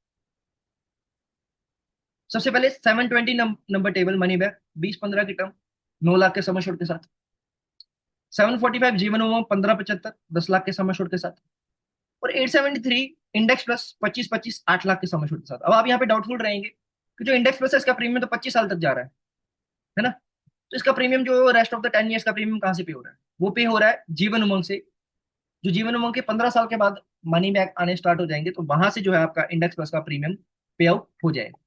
सबसे पहले 720 नंबर टेबल मनी बैक, 20-15 की टर्म, 9 लाख के सम एश्योर्ड के साथ। 745 जीवन उमंग, 1575, 10 लाख के सम एश्योर्ड के साथ। और 873 इंडेक्स प्लस, 25-25, 8 लाख के सम एश्योर्ड के साथ। अब आप यहाँ पे डाउटफुल रहेंगे कि जो इंडेक्स प्लस है इसका प्रीमियम तो 25 साल तक जा रहा है ना, तो इसका प्रीमियम जो रेस्ट ऑफ द 10 ईयर्स का प्रीमियम कहाँ से पे हो रहा है? वो पे हो रहा है जीवन उमंग से। जो जीवन उमंग के 15 साल के बाद मनी बैक आने स्टार्ट हो जाएंगे, तो वहां से जो है आपका इंडेक्स प्लस का प्रीमियम पे आउट हो जाएगा।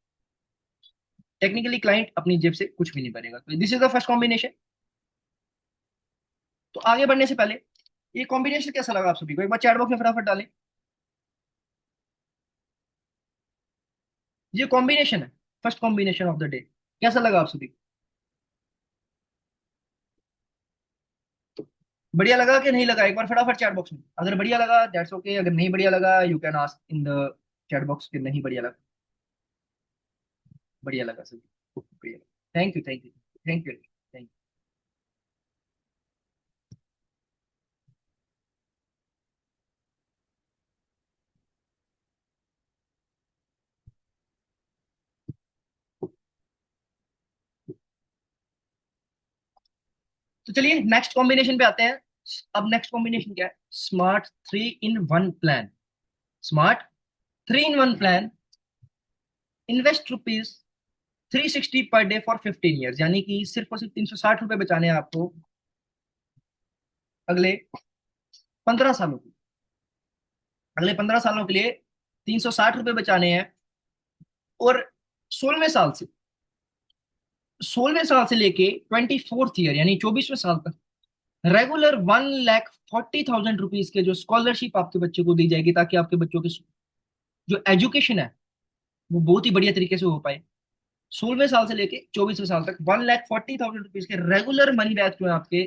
टेक्निकली क्लाइंट अपनी जेब से कुछ भी नहीं बनेगा। तो this is the first combination. तो आगे बढ़ने से पहले ये कॉम्बिनेशन कैसा लगा आप सभी को, एक बार चैट बॉक्स में फटाफट डालें। ये कॉम्बिनेशन है, first combination of the day, कैसा लगा आप सभी को? बढ़िया लगा कि नहीं लगा? एक बार फटाफट चैट बॉक्स में, अगर बढ़िया लगा दैट्स ओके, अगर नहीं बढ़िया लगा you can ask in the chat box कि नहीं बढ़िया लगा। बढ़िया लगा सभी, बढ़िया। Thank you, thank you, thank you, thank you. तो चलिए नेक्स्ट कॉम्बिनेशन पे आते हैं। अब नेक्स्ट कॉम्बिनेशन क्या है? Smart 3 in 1 plan. Smart 3 in 1 plan, invest rupees 360 पर डे फॉर 15 ईयर्स, यानी कि सिर्फ और सिर्फ 360 रुपए बचाने हैं आपको अगले 15 सालों के। अगले 15 सालों के लिए 360 रुपए बचाने हैं। और 16वें साल से 16वें साल से लेके 24th ईयर यानी 24वें साल तक रेगुलर 1,40,000 रुपीज के जो स्कॉलरशिप आपके बच्चे को दी जाएगी, ताकि आपके बच्चों की जो एजुकेशन है वो बहुत ही बढ़िया तरीके से हो पाए। 16वें साल से लेके 24वें साल तक 1,40,000 रुपीज के रेगुलर मनी बैक जो है आपके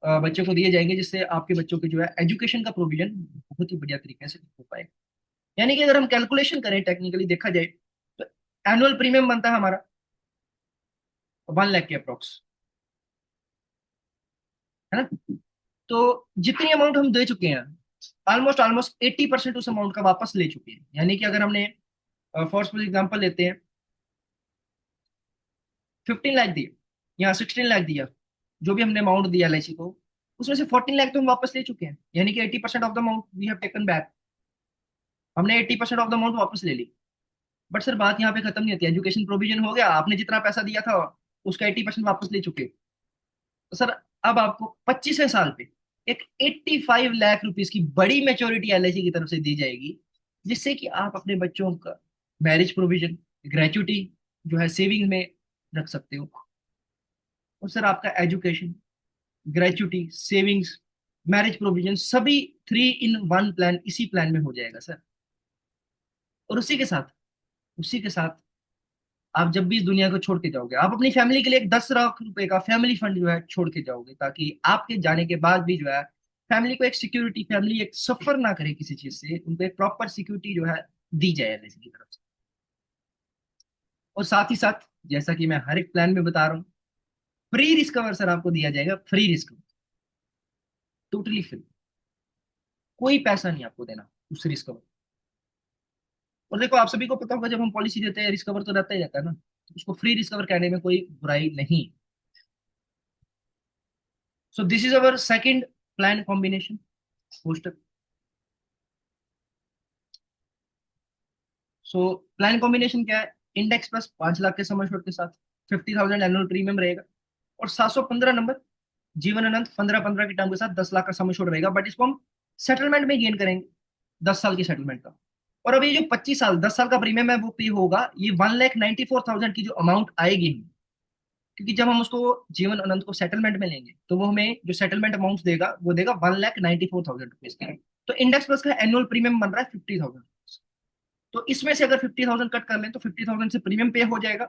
बच्चों को दिए जाएंगे, जिससे आपके बच्चों के जो है एजुकेशन का प्रोविजन बहुत ही बढ़िया तरीके से हो पाए। यानी कि अगर हम कैलकुलेशन करें, टेक्निकली देखा जाए, तो एनुअल प्रीमियम बनता है हमारा 1 लाख के अप्रोक्स, है ना। तो जितनी अमाउंट हम दे चुके हैं, ऑलमोस्ट ऑलमोस्ट 80% उस अमाउंट का वापस ले चुके हैं। यानी कि अगर हमने फॉर सपोज एग्जाम्पल लेते हैं, 15 लाख दिए या 16 लाख दिया, जो भी हमने अमाउंट दिया एलआईसी को, उसमें से 14 लाख तो हम वापस ले चुके हैं, यानी कि 80% of the amount we have taken back. हमने 80% ऑफ द अमाउंट वापस ले ली। बट सर बात यहाँ पे खत्म नहीं होती, एजुकेशन प्रोविजन हो गया, आपने जितना पैसा दिया था उसका 80% वापस ले चुके। तो सर अब आपको 25वें साल पे एक 85 लाख रुपीज की बड़ी मेच्योरिटी एलआईसी की तरफ से दी जाएगी, जिससे कि आप अपने बच्चों का मैरिज प्रोविजन, ग्रेचुटी जो है सेविंग में रख सकते हो। और सर आपका education, gratuity, savings, marriage provision सभी 3 in 1 प्लान इसी प्लान में हो जाएगा सर। और उसी के साथ आप जब भी इस दुनिया को छोड़ के जाओगे, आप अपनी फैमिली के लिए एक 10 लाख रुपए का फैमिली फंड जो है छोड़ के जाओगे, ताकि आपके जाने के बाद भी जो है फैमिली को एक सिक्योरिटी, फैमिली एक सफर ना करे किसी चीज से, उनको एक प्रॉपर सिक्योरिटी जो है दी जाए एलआईसी की तरफ से। और साथ ही साथ, जैसा कि मैं हर एक प्लान में बता रहा हूँ, फ्री रिस्क कवर सर आपको दिया जाएगा, फ्री रिस्क, टोटली फ्री। कोई पैसा नहीं आपको देना उस रिस्क कवर। और देखो, आप सभी को पता होगा, जब हम पॉलिसी देते हैं रिस्क कवर तो रहता ही रहता है ना, तो उसको फ्री रिस्क कवर कहने में कोई बुराई नहीं। So this is our second plan combination poster. So plan combination क्या है? इंडेक्स प्लस 5 लाख के सम एश्योर्ड के साथ 50,000 एनुअल प्रीमियम रहेगा, और 715 नंबर जीवन अनंत 15-15 की टर्म के साथ 10 लाख का सम एश्योर्ड रहेगा। बट इसको हम सेटलमेंट में गेन करेंगे, 10 साल की सेटलमेंट का। और अभी जो 25 साल 10 साल का प्रीमियम है वो पे होगा, ये 1,94,000 की जो अमाउंट आएगी, क्योंकि जब हम उसको जीवन अनंत को सेटलमेंट में लेंगे तो वो हमें जो सेटलमेंट अमाउंट देगा वो देगा 1,94,000 रुपीज का। तो इंडेक्स प्लस का एनुअल प्रीमियम बन रहा है 50,000। तो इसमें से अगर 50,000 कट कर लें तो 50,000 से प्रीमियम पे हो जाएगा,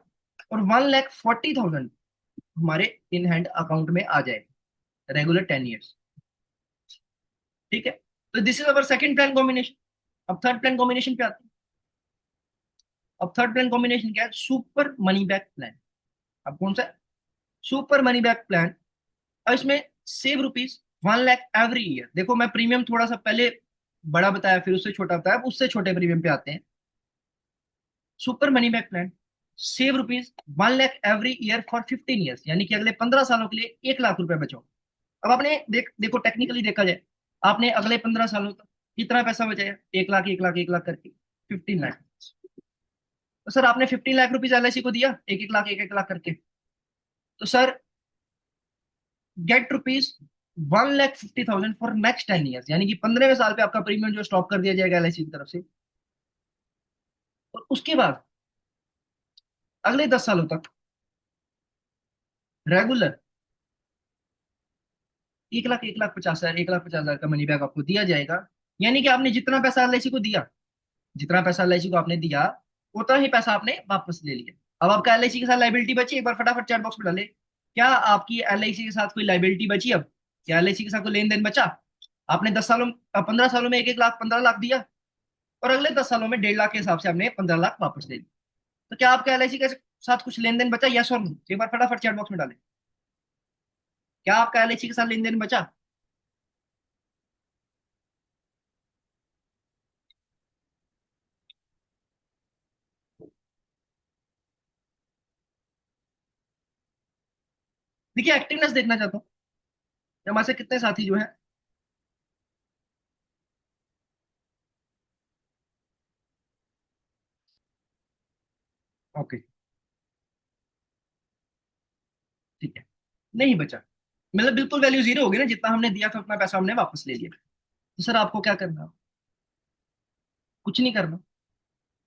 और 1,40,000 हमारे इन हैंड अकाउंट में आ जाएगा, रेगुलर 10 ईयर्स। ठीक है, तो this is our second plan combination. अब थर्ड प्लान कॉम्बिनेशन पे आते हैं। अब थर्ड प्लान कॉम्बिनेशन क्या है? Super money back plan. अब कौन सा? Super money back plan. अब इसमें save rupees 1 lakh every year. देखो, मैं प्रीमियम थोड़ा सा पहले बड़ा बताया, फिर उससे छोटा बताया, अब उससे छोटे प्रीमियम पे आते हैं। Super money back plan, save rupees 1 lakh every year for 15 years, यानी कि अगले 15 सालों के लिए 1 लाख रुपए बचाओ। अब आपने देखो, टेक्निकली देखा जाए, आपने अगले 15 सालों तक कितना पैसा बचाया? 1 लाख, 1 लाख, 1 लाख करके 15 लाख। तो सर आपने 15 लाख रुपीज एलआईसी को दिया, एक एक लाख, एक एक लाख करके। तो sir gate rupees 1,50,000 for next 10 years, यानी कि 15वें साल पे आपका प्रीमियम जो स्टॉप कर दिया जाएगा एलआईसी की तरफ से। और उसके बाद अगले 10 सालों तक रेगुलर 1 लाख, 1,50,000, 1,50,000 का मनी बैक आपको दिया जाएगा। यानी कि आपने जितना पैसा एलआईसी को दिया, जितना पैसा एलआईसी को आपने दिया, उतना ही पैसा आपने वापस ले लिया। अब आपका एलआईसी के साथ लाइबिलिटी बची, एक बार फटाफट चैट बॉक्स में डाले, क्या आपकी एलआईसी के साथ कोई लाइबिलिटी बची? अब क्या एलआईसी के साथ कोई लेन देन बचा? आपने 10 सालों, 15 सालों में 1-1 लाख, 15 लाख दिया, और अगले 10 सालों में 1.5 लाख के हिसाब से आपने 15 लाख वापस ले लिया। तो क्या आपका एलआईसी के साथ कुछ लेन देन बचा? यस और नो, एक बार फटाफट चैट बॉक्स में डालें। क्या आपका एलआईसी के साथ लेन देन बचा? देखिए, एक्टिवनेस देखना चाहता हूँ कि हमारे से कितने साथी जो है। ओके, ठीक है, नहीं बचा, मतलब बिल्कुल वैल्यू जीरो होगी ना, जितना हमने दिया था उतना पैसा हमने वापस ले लिया। तो सर आपको क्या करना है? कुछ नहीं करना,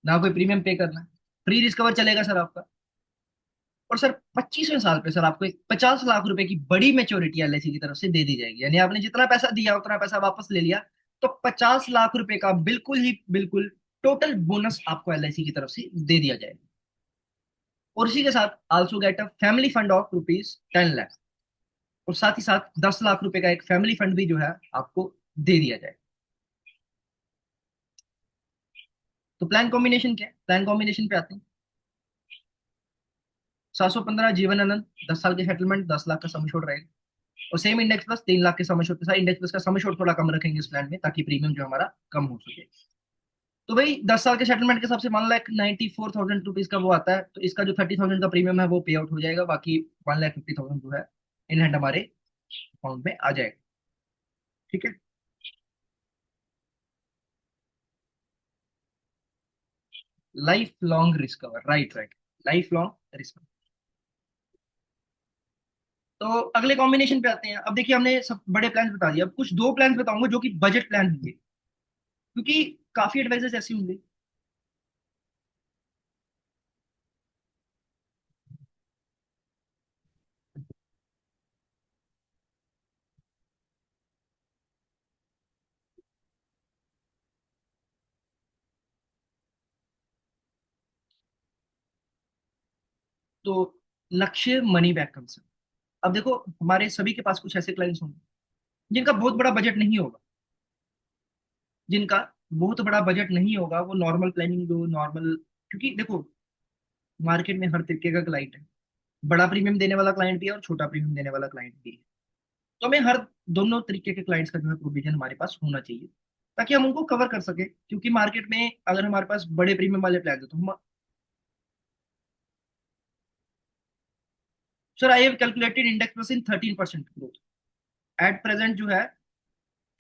ना कोई प्रीमियम पे करना है, फ्री रिस्क कवर चलेगा सर आपका। और सर 25वें साल पे सर आपको एक 50 लाख रुपए की बड़ी मेच्योरिटी एलआईसी की तरफ से दे दी जाएगी, यानी आपने जितना पैसा दिया उतना पैसा वापस ले लिया। तो 50 लाख रुपए का बिल्कुल ही बिल्कुल टोटल बोनस आपको एलआईसी की तरफ से दे दिया जाएगा। और इसी के साथ also get a family fund of rupees 10 lakh, और साथ ही साथ 10 लाख रुपए का एक फैमिली फंड भी जो है आपको दे दिया जाएगा। तो प्लान कॉम्बिनेशन क्या है? प्लान कॉम्बिनेशन पे आते हैं। 715 जीवन आनंद, 10 साल की सेटलमेंट, 10 लाख का सम एश्योर्ड रहेगा। और सेम इंडेक्स प्लस 3 लाख के सम एश्योर्ड के साथ, इंडेक्स प्लस का सम एश्योर्ड थोड़ा कम रखेंगे इस प्लान में, ताकि प्रीमियम जो हमारा कम हो सके। तो भाई 10 साल के सेटलमेंट के हिसाब से 1,94,000 रुपीज का वो आता है, तो इसका जो 30,000 का प्रीमियम है वो पे आउट हो जाएगा, बाकी 1,50,000 जो है इन हैंड हमारे अकाउंट में आ जाएगा। ठीक है, life long risk cover, right right, life long risk. तो अगले कॉम्बिनेशन पे आते हैं। अब देखिए, हमने सब बड़े प्लान बता दिए, अब कुछ दो प्लान बताऊंगा जो कि बजट प्लान होंगे, क्योंकि काफी एडवाइजेस ऐसी होंगे। तो लक्ष्य मनी बैक कंसेप्ट। अब देखो, हमारे सभी के पास कुछ ऐसे क्लाइंट्स होंगे जिनका बहुत बड़ा बजट नहीं होगा, जिनका बहुत बड़ा बजट नहीं होगा, वो नॉर्मल प्लानिंग जो नॉर्मल, क्योंकि देखो मार्केट में हर तरीके का क्लाइंट है, बड़ा प्रीमियम देने वाला क्लाइंट भी है और छोटा प्रीमियम देने वाला क्लाइंट भी है। तो हमें हर दोनों तरीके के क्लाइंट्स का जो है प्रोविजन हमारे पास होना चाहिए, ताकि हम उनको कवर कर सके। क्योंकि मार्केट में अगर हमारे पास बड़े प्रीमियम वाले प्लान है तो हम, sir I have calculated index plus in 13% growth. At present जो है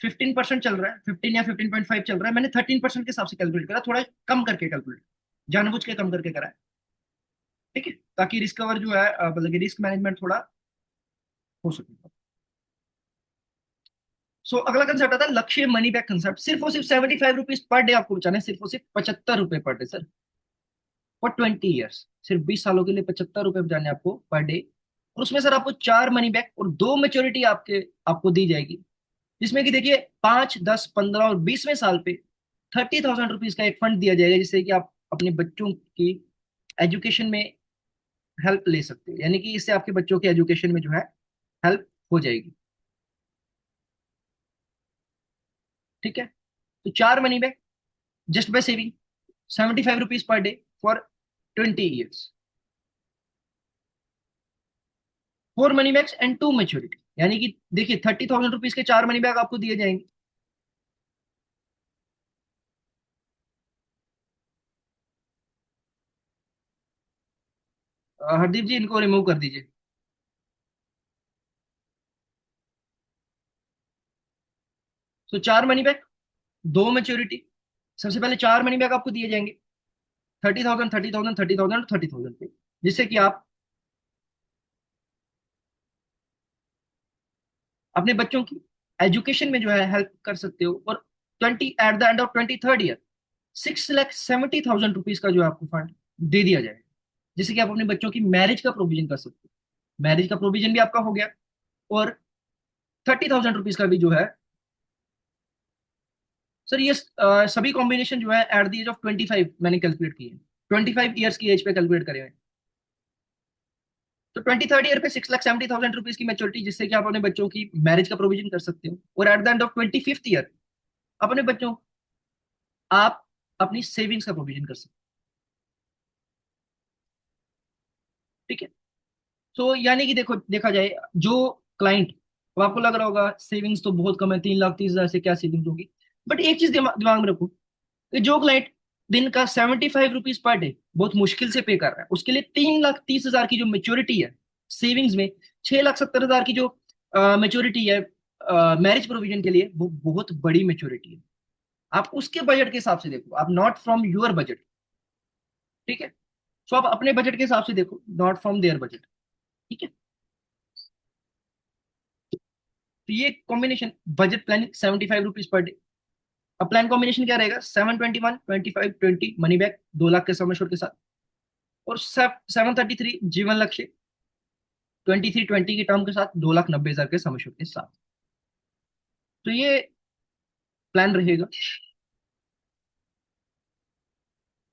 15% चल रहा है, 15 या 15.5 चल रहा है, मैंने 13% के हिसाब से कैलकुलेट करा, थोड़ा कम करके कैलकुलेट, जानबूझ के कम करके करा है। ठीक है, ताकि रिस्क कवर जो है मतलब कि रिस्क मैनेजमेंट थोड़ा हो सके। सो अगला कंसेप्ट आता है लक्ष्य मनी बैक कंसेप्ट। सिर्फ और सिर्फ 75 रुपीज पर डे आपको बचाना है, सिर्फ और सिर्फ 75 रुपए per day sir, for 20 years. सिर्फ 20 सालों के लिए 75 रुपए बचाने हैं आपको पर डे। और उसमें सर आपको 4 मनी बैक और 2 मेच्योरिटी आपके आपको दी जाएगी, जिसमें कि देखिए 5, 10, 15 और 20वें साल पे 30,000 रुपीज का एक फंड दिया जाएगा, जिससे कि आप अपने बच्चों की एजुकेशन में हेल्प ले सकते हो, यानी कि इससे आपके बच्चों के एजुकेशन में जो है हेल्प हो जाएगी। ठीक है, तो 4 money back just by saving 75 rupees per day for 20 years. 4 money backs and 2 maturity, यानी कि देखिए 30,000 रुपीज के 4 मनी बैग आपको दिए जाएंगे। हरदीप जी इनको रिमूव कर दीजिए। तो 4 मनी बैग, 2 मेच्योरिटी। सबसे पहले 4 मनी बैग आपको दिए जाएंगे 30,000, 30,000, 30,000 और 30,000 पे, जिससे कि आप अपने बच्चों की एजुकेशन में जो है हेल्प कर सकते हो। और 20 at the end of 23rd year 6,70,000 rupees का जो है आपको फंड दे दिया जाएगा, जिससे कि आप अपने बच्चों की मैरिज का प्रोविजन कर सकते हो। मैरिज का प्रोविजन भी आपका हो गया, और 30,000 रुपीज का भी जो है। सर ये सभी कॉम्बिनेशन जो है एट द एज ऑफ 25 मैंने कैलकुलेट किए हैं, 25 ईयर्स की एज पे कैलकुलेट करे हैं। तो 23rd ईयर पे 6,70,000 रुपीज की मेच्योरिटी, जिससे कि आप अपने बच्चों की मैरिज का प्रोविजन कर सकते हो। और at the end of 25th year अपने बच्चों आप अपनी सेविंग्स का प्रोविजन कर सकते हो। ठीक है, तो यानी कि देखो देखा जाए जो क्लाइंट, अब आपको लग रहा होगा सेविंग्स तो बहुत कम है, 3,30,000 से क्या सेविंग्स होगी। बट एक चीज दिमाग में रखो कि जो क्लाइंट दिन का 75 रुपीज पर डे बहुत मुश्किल से पे कर रहा है, उसके लिए 3,30,000 की जो मेच्योरिटी है सेविंग्स में, 6,70,000 की जो मेच्योरिटी है मैरिज प्रोविजन के लिए, वो बहुत बड़ी मेच्योरिटी है। आप उसके बजट के हिसाब से देखो, आप नॉट फ्रॉम योर बजट। ठीक है, सो आप अपने बजट के हिसाब से देखो, नॉट फ्रॉम देयर बजट। ठीक है, तो ये combination budget planning 75 rupees per day. अब प्लान कॉम्बिनेशन क्या रहेगा? 721, 25, 20 मनी बैक 2 लाख के सम एश्योर्ड के साथ, और 733 जीवन लक्ष्य 2320 की टर्म के साथ 2,90,000 के सम एश्योर्ड के साथ। तो ये प्लान रहेगा।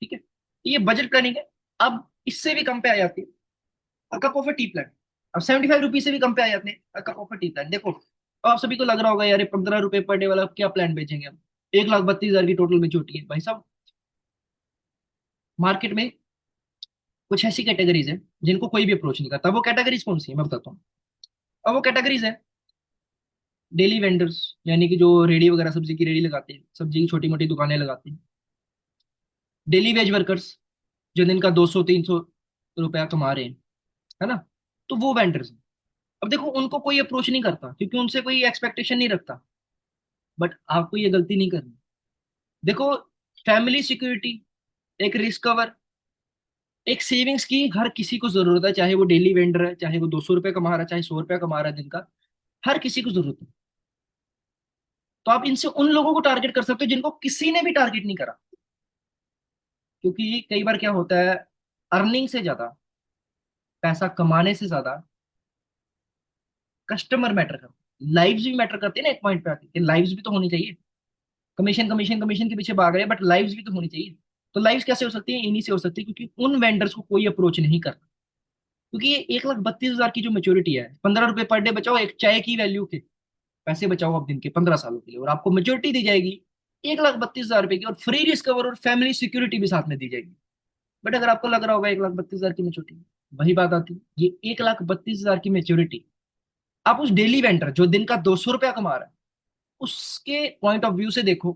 ठीक है, तो ये बजट प्लानिंग है। अब इससे भी कम पे आ जाती है कप ऑफ टी प्लान। अब 75 रुपीज से भी कम पे आ जाते हैं कप ऑफ टी प्लान। देखो अब आप सभी को लग रहा होगा यार 15 रुपए पर डे वाला क्या प्लान बेचेंगे हम, 1,32,000 की टोटल मेच्योरिटी है भाई साहब। मार्केट में कुछ ऐसी कैटेगरीज है जिनको कोई भी अप्रोच नहीं करता। वो कैटेगरीज कौन सी है मैं बताता हूँ। अब वो कैटेगरीज है डेली वेंडर्स, यानी कि जो रेडी वगैरह सब्जी की रेडी लगाते हैं, सब्जी की छोटी मोटी दुकानें लगाते हैं। डेली वेज वर्कर्स जो दिन का 200, 300 रुपया कमा रहे हैं, है ना, तो वो वेंडर्स हैं। अब देखो उनको कोई अप्रोच नहीं करता क्योंकि उनसे कोई एक्सपेक्टेशन नहीं रखता। बट आपको ये गलती नहीं करनी। देखो फैमिली सिक्योरिटी, एक रिस्क कवर, एक सेविंग्स की हर किसी को जरूरत है, चाहे वो डेली वेंडर है, चाहे वो 200 रुपये कमा रहा है, चाहे 100 रुपया कमा रहा है दिन का, हर किसी को जरूरत है। तो आप इनसे उन लोगों को टारगेट कर सकते हो जिनको किसी ने भी टारगेट नहीं करा। क्योंकि कई बार क्या होता है, अर्निंग से ज्यादा, पैसा कमाने से ज्यादा कस्टमर मैटर करता है, लाइव्स भी मैटर करते हैं ना एक पॉइंट पे आके, कि लाइव्स भी तो होनी चाहिए। कमीशन कमीशन कमीशन के पीछे भाग रहे हैं, बट लाइव्स भी तो होनी चाहिए। तो लाइव्स कैसे हो सकती है? इन्हीं से हो सकती है क्योंकि उन वेंडर्स को कोई अप्रोच नहीं करता। क्योंकि ये 1,32,000 की जो मेच्योरिटी है, 15 रुपए पर डे बचाओ एक चाय की वैल्यू के, पैसे बचाओ आप दिन के 15 सालों के लिए, और आपको मेच्योरिटी दी जाएगी 1,32,000 रुपए की, और फ्री रिस्कवर और फैमिली सिक्योरिटी भी साथ में दी जाएगी। बट अगर आपको लग रहा होगा 1,32,000 की मेच्योरिटी, वही बात आती है, ये 1,32,000 की मेच्योरिटी आप उस डेली वेंडर जो दिन का 200 रुपया कमा रहा है उसके पॉइंट ऑफ व्यू से देखो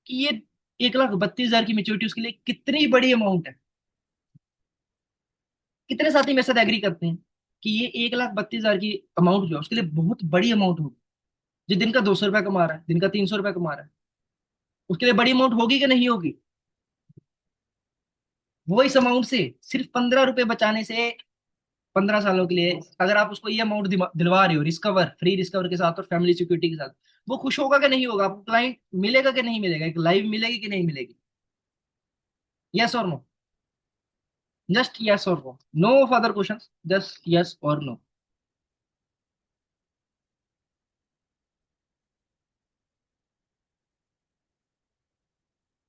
कि ये 1,32,000 की मेच्योरिटी उसके लिए कितनी बड़ी अमाउंट है। कितने साथी मेरे साथ एग्री करते हैं कि ये 1,32,000 की अमाउंट जो है उसके लिए बहुत बड़ी अमाउंट होगी। जो दिन का 200 रुपया कमा रहा है, दिन का 300 रुपया कमा रहा है, उसके लिए बड़ी अमाउंट होगी कि नहीं होगी? वो इस अमाउंट से सिर्फ 15 रुपए बचाने से 15 सालों के लिए अगर आप उसको ये अमाउंट दिलवा रहे हो रिस्कवर, फ्री रिस्कवर के साथ और फैमिली सिक्योरिटी के साथ, वो खुश होगा कि नहीं होगा? आपको क्लाइंट मिलेगा कि नहीं मिलेगा? एक लाइव मिलेगी कि नहीं मिलेगी? यस और नो? जस्ट यस और no, no further question, just yes और नो।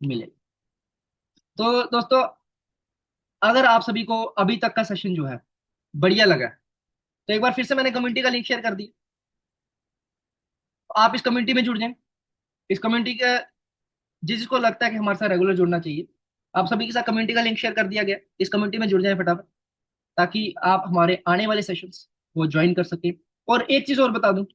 मिलेगा। तो दोस्तों, अगर आप सभी को अभी तक का सेशन जो है बढ़िया लगा, तो एक बार फिर से मैंने कम्युनिटी का लिंक शेयर कर दिया, आप इस कम्युनिटी में जुड़ जाएं। इस कम्युनिटी का जिसको लगता है कि हमारे साथ रेगुलर जुड़ना चाहिए, आप सभी के साथ कम्युनिटी का लिंक शेयर कर दिया गया, इस कम्युनिटी में जुड़ जाएं फटाफट, ताकि आप हमारे आने वाले सेशंस वो ज्वाइन कर सकें। और एक चीज और बता दूं,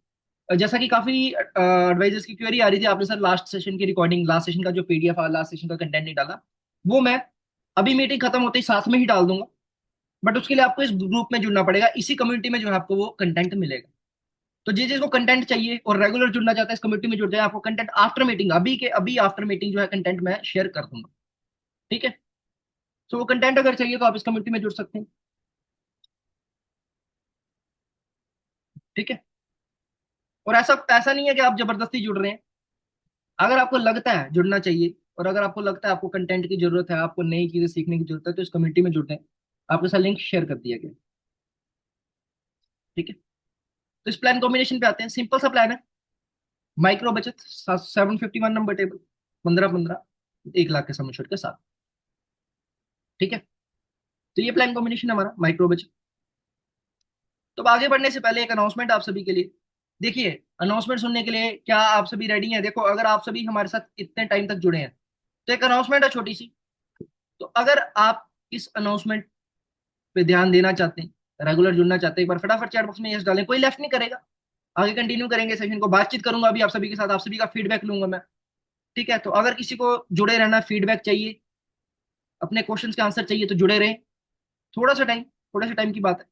जैसा कि काफी एडवाइजर्स की क्वेरी आ रही थी, आपने सर लास्ट सेशन की रिकॉर्डिंग, लास्ट सेशन का जो पीडीएफ, लास्ट सेशन का कंटेंट नहीं डाला, वो मैं अभी मीटिंग खत्म होते ही साथ में ही डाल दूंगा। बट उसके लिए आपको इस ग्रुप में जुड़ना पड़ेगा, इसी कम्युनिटी में जो है आपको वो कंटेंट मिलेगा। तो जिस जिसको कंटेंट चाहिए और रेगुलर जुड़ना चाहता है इस कम्युनिटी में जुड़ जाए, आपको कंटेंट आफ्टर मीटिंग, अभी के अभी आफ्टर मीटिंग जो है कंटेंट मैं शेयर कर दूंगा। ठीक है? तो वो कंटेंट अगर चाहिए तो आप इस कम्युनिटी में जुड़ सकते हैं। ठीक है? और ऐसा ऐसा नहीं है कि आप जबरदस्ती जुड़ रहे हैं। अगर आपको लगता है जुड़ना चाहिए, और अगर आपको लगता है आपको कंटेंट की जरूरत है, आपको नई चीजें सीखने की जरूरत है, तो इस कम्युनिटी में जुड़ते हैं। आपके साथ लिंक शेयर कर दिया गया। ठीक है? तो इस प्लान कॉम्बिनेशन पे आते हैं। सिंपल सा प्लान है, माइक्रो बचत, 751 नंबर टेबल, 15-15, 1 लाख के सम एश्योर्ड के साथ। ठीक है? तो ये प्लान कॉम्बिनेशन है हमारा माइक्रो बचत। तो अब आगे बढ़ने से पहले एक अनाउंसमेंट आप सभी के लिए। देखिए, अनाउंसमेंट सुनने के लिए क्या आप सभी रेडी हैं? देखो, अगर आप सभी हमारे साथ इतने टाइम तक जुड़े हैं, तो एक अनाउंसमेंट है छोटी सी। तो अगर आप इस अनाउंसमेंट पे ध्यान देना चाहते हैं, रेगुलर जुड़ना चाहते हैं, एक बार फटाफट चैट बॉक्स में यस डालें। कोई लेफ्ट नहीं करेगा, आगे कंटिन्यू करेंगे सेशन को, बातचीत करूंगा अभी आप सभी के साथ, आप सभी का फीडबैक लूंगा मैं। ठीक है? तो अगर किसी को जुड़े रहना, फीडबैक चाहिए, अपने क्वेश्चन के आंसर चाहिए, तो जुड़े रहें। थोड़ा सा टाइम, थोड़ा सा टाइम की बात है।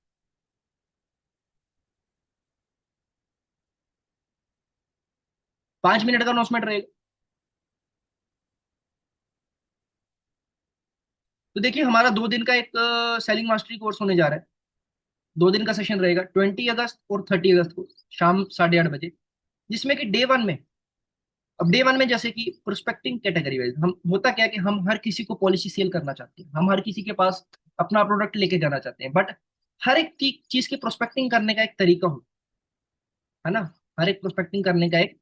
5 मिनट का अनाउंसमेंट रहेगा। तो देखिए, हमारा 2 दिन का एक सेलिंग मास्टरी कोर्स होने जा रहा है। 2 दिन का सेशन रहेगा, 20 अगस्त और 30 अगस्त को, शाम 8:30 बजे। जिसमें कि डे 1 में, अब डे 1 में जैसे कि प्रोस्पेक्टिंग कैटेगरी वाइज, हम होता क्या है कि हम हर किसी को पॉलिसी सेल करना चाहते हैं, हम हर किसी के पास अपना प्रोडक्ट लेके जाना चाहते हैं, बट हर एक चीज की प्रोस्पेक्टिंग करने का एक तरीका होता है ना। हर एक प्रोस्पेक्टिंग करने का एक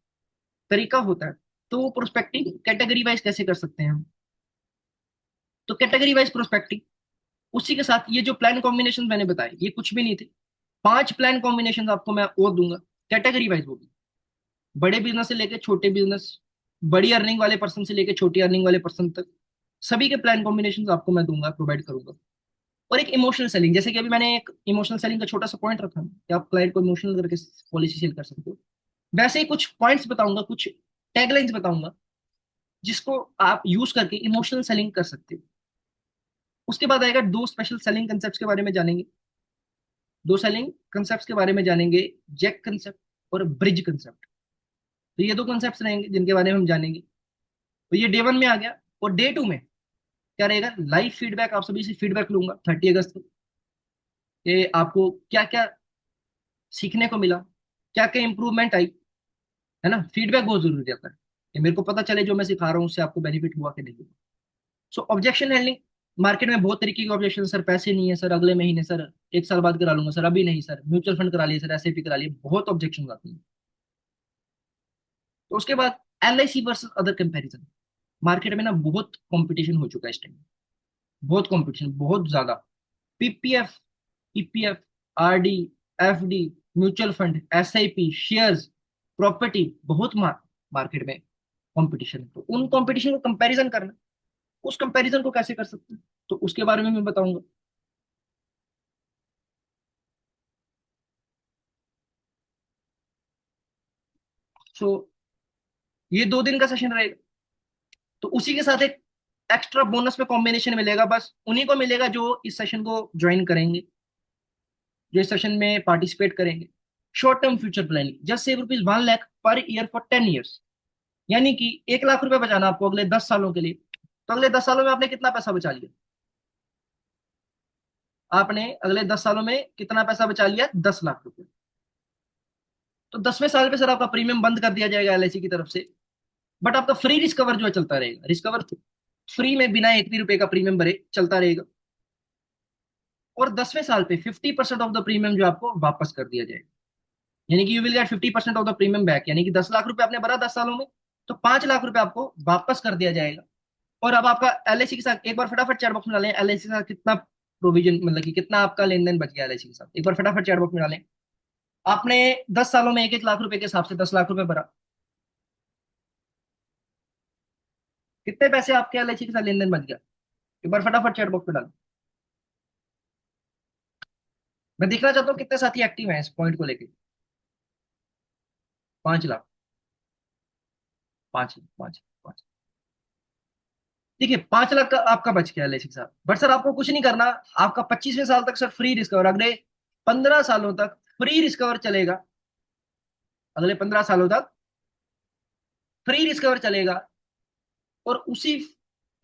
तरीका होता है। तो वो प्रोस्पेक्टिंग कैटेगरी वाइज कैसे कर सकते हैं हम? तो कैटेगरी वाइज प्रोस्पेक्टिंग, उसी के साथ ये जो प्लान कॉम्बिनेशन मैंने बताए, ये कुछ भी नहीं थे। 5 प्लान कॉम्बिनेशन आपको मैं और दूंगा, कैटेगरी वाइज होगी। बड़े बिजनेस से लेके छोटे बिजनेस, बड़ी अर्निंग वाले पर्सन से लेके छोटी अर्निंग वाले पर्सन तक, सभी के प्लान कॉम्बिनेशन आपको मैं दूंगा, प्रोवाइड करूंगा। और एक इमोशनल सेलिंग, जैसे कि अभी मैंने एक इमोशनल सेलिंग का छोटा सा पॉइंट रखा है कि आप क्लाइंट को इमोशनल करके पॉलिसी सेल कर सकते हो, वैसे ही कुछ पॉइंट्स बताऊंगा, कुछ टैगलाइंस बताऊंगा, जिसको आप यूज करके इमोशनल सेलिंग कर सकते हो। उसके बाद आएगा 2 स्पेशल सेलिंग कंसेप्ट के बारे में जानेंगे। 2 सेलिंग कंसेप्ट के बारे में जानेंगे, जैक कंसेप्ट और ब्रिज कंसेप्ट। तो ये 2 कंसेप्ट रहेंगे जिनके बारे में हम जानेंगे। तो ये डे 1 में आ गया। और डे 2 में क्या रहेगा? लाइव फीडबैक, आप सभी से फीडबैक लूंगा 30 अगस्त को, कि आपको क्या क्या सीखने को मिला, क्या क्या इंप्रूवमेंट आई, है ना। फीडबैक बहुत जरूरी रहता है कि मेरे को पता चले जो मैं सिखा रहा हूँ उससे आपको बेनिफिट हुआ कि नहीं हुआ। सो ऑब्जेक्शन हैंडलिंग, मार्केट में बहुत तरीके के ऑब्जेक्शन, सर पैसे नहीं है सर, अगले महीने सर, 1 साल बाद करा लूंगा सर, अभी नहीं सर, म्यूचुअल फंड करा लिए सर, एसआईपी करा लिए, बहुत ऑब्जेक्शन आती है। तो उसके बाद LIC versus other comparison. Market में ना बहुत कंपटीशन हो चुका है इस टाइम, बहुत कंपटीशन, बहुत ज्यादा। PPF, EPF, RD, FD, mutual fund, SIP, shares, property बहुत मार्केट में कंपटीशन है, तो उन कंपटीशन को कंपैरिजन करना, उस कंपैरिजन को कैसे कर सकते हैं, तो उसके बारे में मैं बताऊंगा। सो ये 2 दिन का सेशन रहेगा, तो उसी के साथ एक एक्स्ट्रा बोनस में कॉम्बिनेशन मिलेगा, बस उन्हीं को मिलेगा जो इस सेशन को ज्वाइन करेंगे, जो इस सेशन में पार्टिसिपेट करेंगे। Short term future planning, just save ₹1 lakh per year for 10 years, यानी कि 1 लाख रुपए बचाना आपको अगले 10 सालों के लिए। तो अगले 10 सालों में आपने कितना पैसा बचा लिया? आपने अगले 10 सालों में कितना पैसा बचा लिया? 10 लाख रुपए। तो 10वें साल पे सर आपका प्रीमियम बंद कर दिया जाएगा एलआईसी की तरफ से, बट आपका फ्री रिस्कवर जो है चलता रहेगा, रिस्कवर फ्री में बिना 1 भी रुपए का प्रीमियम भरे चलता रहेगा। और 10वें साल पे 50% ऑफ द प्रीमियम जो आपको वापस कर दिया जाएगा, यानी कि you will get 50% of the premium back, यानी कि 10 लाख रुपए आपने भरा 10 सालों में, तो 5 लाख रुपए आपको वापस कर दिया जाएगा। और अब आपका एलआईसी के साथ एक बार फटाफट चैट बॉक्स में डालें, एलआईसी के साथ कितना प्रोविजन, मतलब कि कितना आपका लेन देन बच गया एलआईसी के साथ, एक बार फटाफट चैट बॉक्स में डालें। आपने 10 सालों में 1-1 लाख रुपए के हिसाब से 10 लाख रुपए भरा, कितने पैसे आपके एलआईसी के साथ लेन देन बच गया? एक बार फटाफट चैट बॉक्स में डालें। मैं देखना चाहता हूँ कितने साथी एक्टिव हैं इस पॉइंट को लेके। 5 लाख, 5 लाख, 5 5। देखिए 5 लाख का आपका बच गया एलआईसी के साथ, बट सर आपको कुछ नहीं करना। आपका 25वें साल तक सर फ्री रिस्कवर, अगले 15 सालों तक फ्री रिस्कवर चलेगा, अगले 15 सालों तक फ्री रिस्कवर चलेगा। और उसी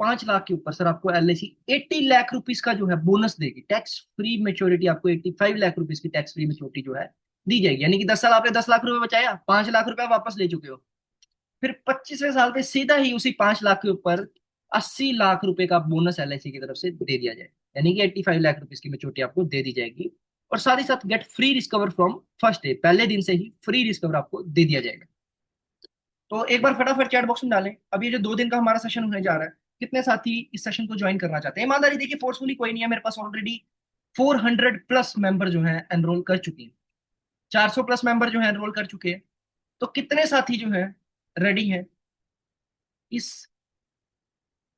5 लाख के ऊपर सर आपको एलआईसी 80 लाख रुपीज का जो है बोनस देगी, टैक्स फ्री मेच्योरिटी, आपको 85 लाख रुपीज की टैक्स फ्री मेच्योरिटी जो है दी जाएगी। यानी कि 10 साल आपने 10 लाख रुपए बचाया, 5 लाख रुपए वापस ले चुके हो। फिर 25वें साल पे सीधा ही उसी 5 लाख के ऊपर 80 लाख रुपए का बोनस एलआईसी की तरफ से दे दिया जाए, यानी कि 85 लाख रुपीज की मेच्योरिटी आपको दे दी जाएगी। और साथ ही साथ get free risk cover from first day, पहले दिन से ही फ्री रिस्कवर आपको दे दिया जाएगा। तो एक बार फटाफट चैट बॉक्स में डालें, अब ये जो 2 दिन का हमारा सेशन होने जा रहा है, कितने साथी इस सेशन को ज्वाइन करना चाहते हैं? ईमानदारी देखिए, फोर्सफुली कोई नहीं है, मेरे पास ऑलरेडी 400 प्लस मेंबर जो हैं एनरोल कर चुके हैं, 400 प्लस मेंबर जो है एनरोल कर चुके हैं। तो कितने साथी जो है रेडी हैं इस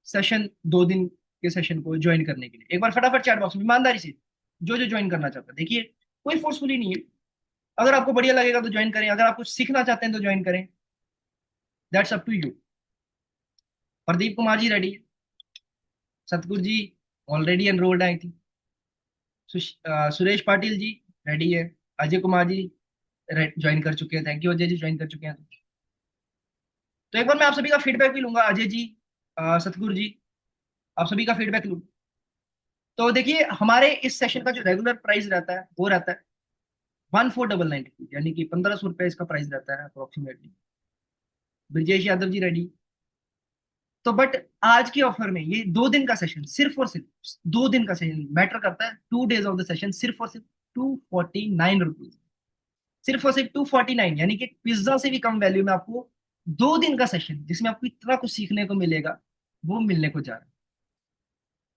सेशन, 2 दिन के सेशन को ज्वाइन करने के लिए? एक बार फटाफट चैट बॉक्स में ईमानदारी से जो जो ज्वाइन करना चाहता है, देखिए कोई फोर्सफुली नहीं है। अगर आपको बढ़िया लगेगा तो ज्वाइन करें, अगर आप कुछ सीखना चाहते हैं तो ज्वाइन करें, that's up to you. Pradeep Kumar ji ready है, सतगुरु जी ऑलरेडी एनरोल्ड आई थी, सुरेश पाटिल जी रेडी है, अजय कुमार जी ज्वाइन कर चुके हैं, thank you Ajay ji join कर चुके हैं। तो एक बार मैं आप सभी का फीडबैक भी लूंगा, अजय जी, सतगुरु जी, आप सभी का फीडबैक लूंगा। तो देखिए हमारे इस सेशन का जो रेगुलर प्राइस रहता है वो रहता है 1499, यानी कि 1500 रुपये इसका प्राइस रहता है अप्रोक्सीमेटली। ब्रजेश यादव जी रेडी। तो बट आज के ऑफर में ये 2 दिन का सेशन, सिर्फ और सिर्फ 2 दिन का सेशन मैटर करता है, 2 डेज ऑफ द सेशन, सिर्फ और सिर्फ 249 रुपीज, सिर्फ और सिर्फ 249, यानी कि पिज्जा से भी कम वैल्यू में आपको 2 दिन का सेशन, जिसमें आपको इतना कुछ सीखने को मिलेगा, वो मिलने को जा रहा है।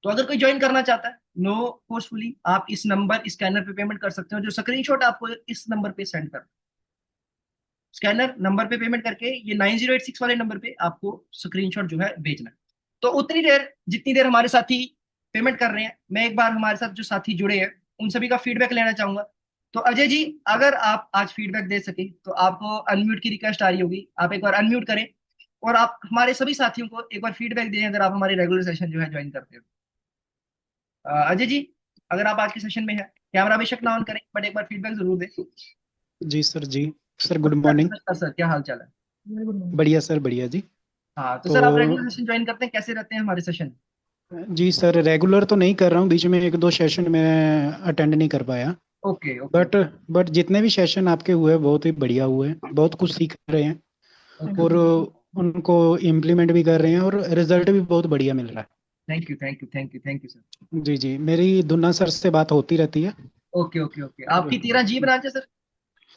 तो अगर कोई ज्वाइन करना चाहता है, नो फोर्सफुली, आप इस नंबर स्कैनर पे पेमेंट कर सकते हो, जो स्क्रीनशॉट आपको इस नंबर पे सेंड कर, स्कैनर नंबर पे पेमेंट करके ये 9086 वाले नंबर पे आपको स्क्रीनशॉट जो है भेजना है। तो उतनी देर जितनी देर हमारे साथी पेमेंट कर रहे हैं, मैं एक बार हमारे साथ जो साथी जुड़े हैं उन सभी का फीडबैक लेना चाहूंगा। तो अजय जी, अगर आप आज फीडबैक दे सके तो आपको अनम्यूट की रिक्वेस्ट आ रही होगी, आप एक बार अनम्यूट करें और आप हमारे सभी साथियों को एक बार फीडबैक दें, अगर आप हमारे रेगुलर सेशन जो है ज्वाइन करते हो। अजय जी, अगर आप आज के सेशन में हैं, कैमरा बेशक ना ऑन करें, बट एक बार फीडबैक जरूर दें। जी सर, जी सर, गुड मॉर्निंग। नमस्कार सर, क्या हाल चाल है? Good morning. बढ़िया सर, बढ़िया जी। हाँ तो सर, आप तो रेगुलर सेशन ज्वाइन करते हैं, कैसे रहते हैं हमारे सेशन? जी सर, रेगुलर तो नहीं कर रहा हूँ, बीच में एक दो सेशन में अटेंड नहीं कर पाया। ओके ओके बट बट जितने भी सेशन आपके हुए बहुत ही बढ़िया हुए, बहुत कुछ सीख रहे हैं ओके। और उनको इम्प्लीमेंट भी कर रहे हैं और रिजल्ट भी बहुत बढ़िया मिल रहा thank you thank you thank you thank you sir. है। जी जी, मेरी दुन्ना सर से बात होती रहती है। ओके ओके ओके, और आपकी 13 जी ब्रांच है सर?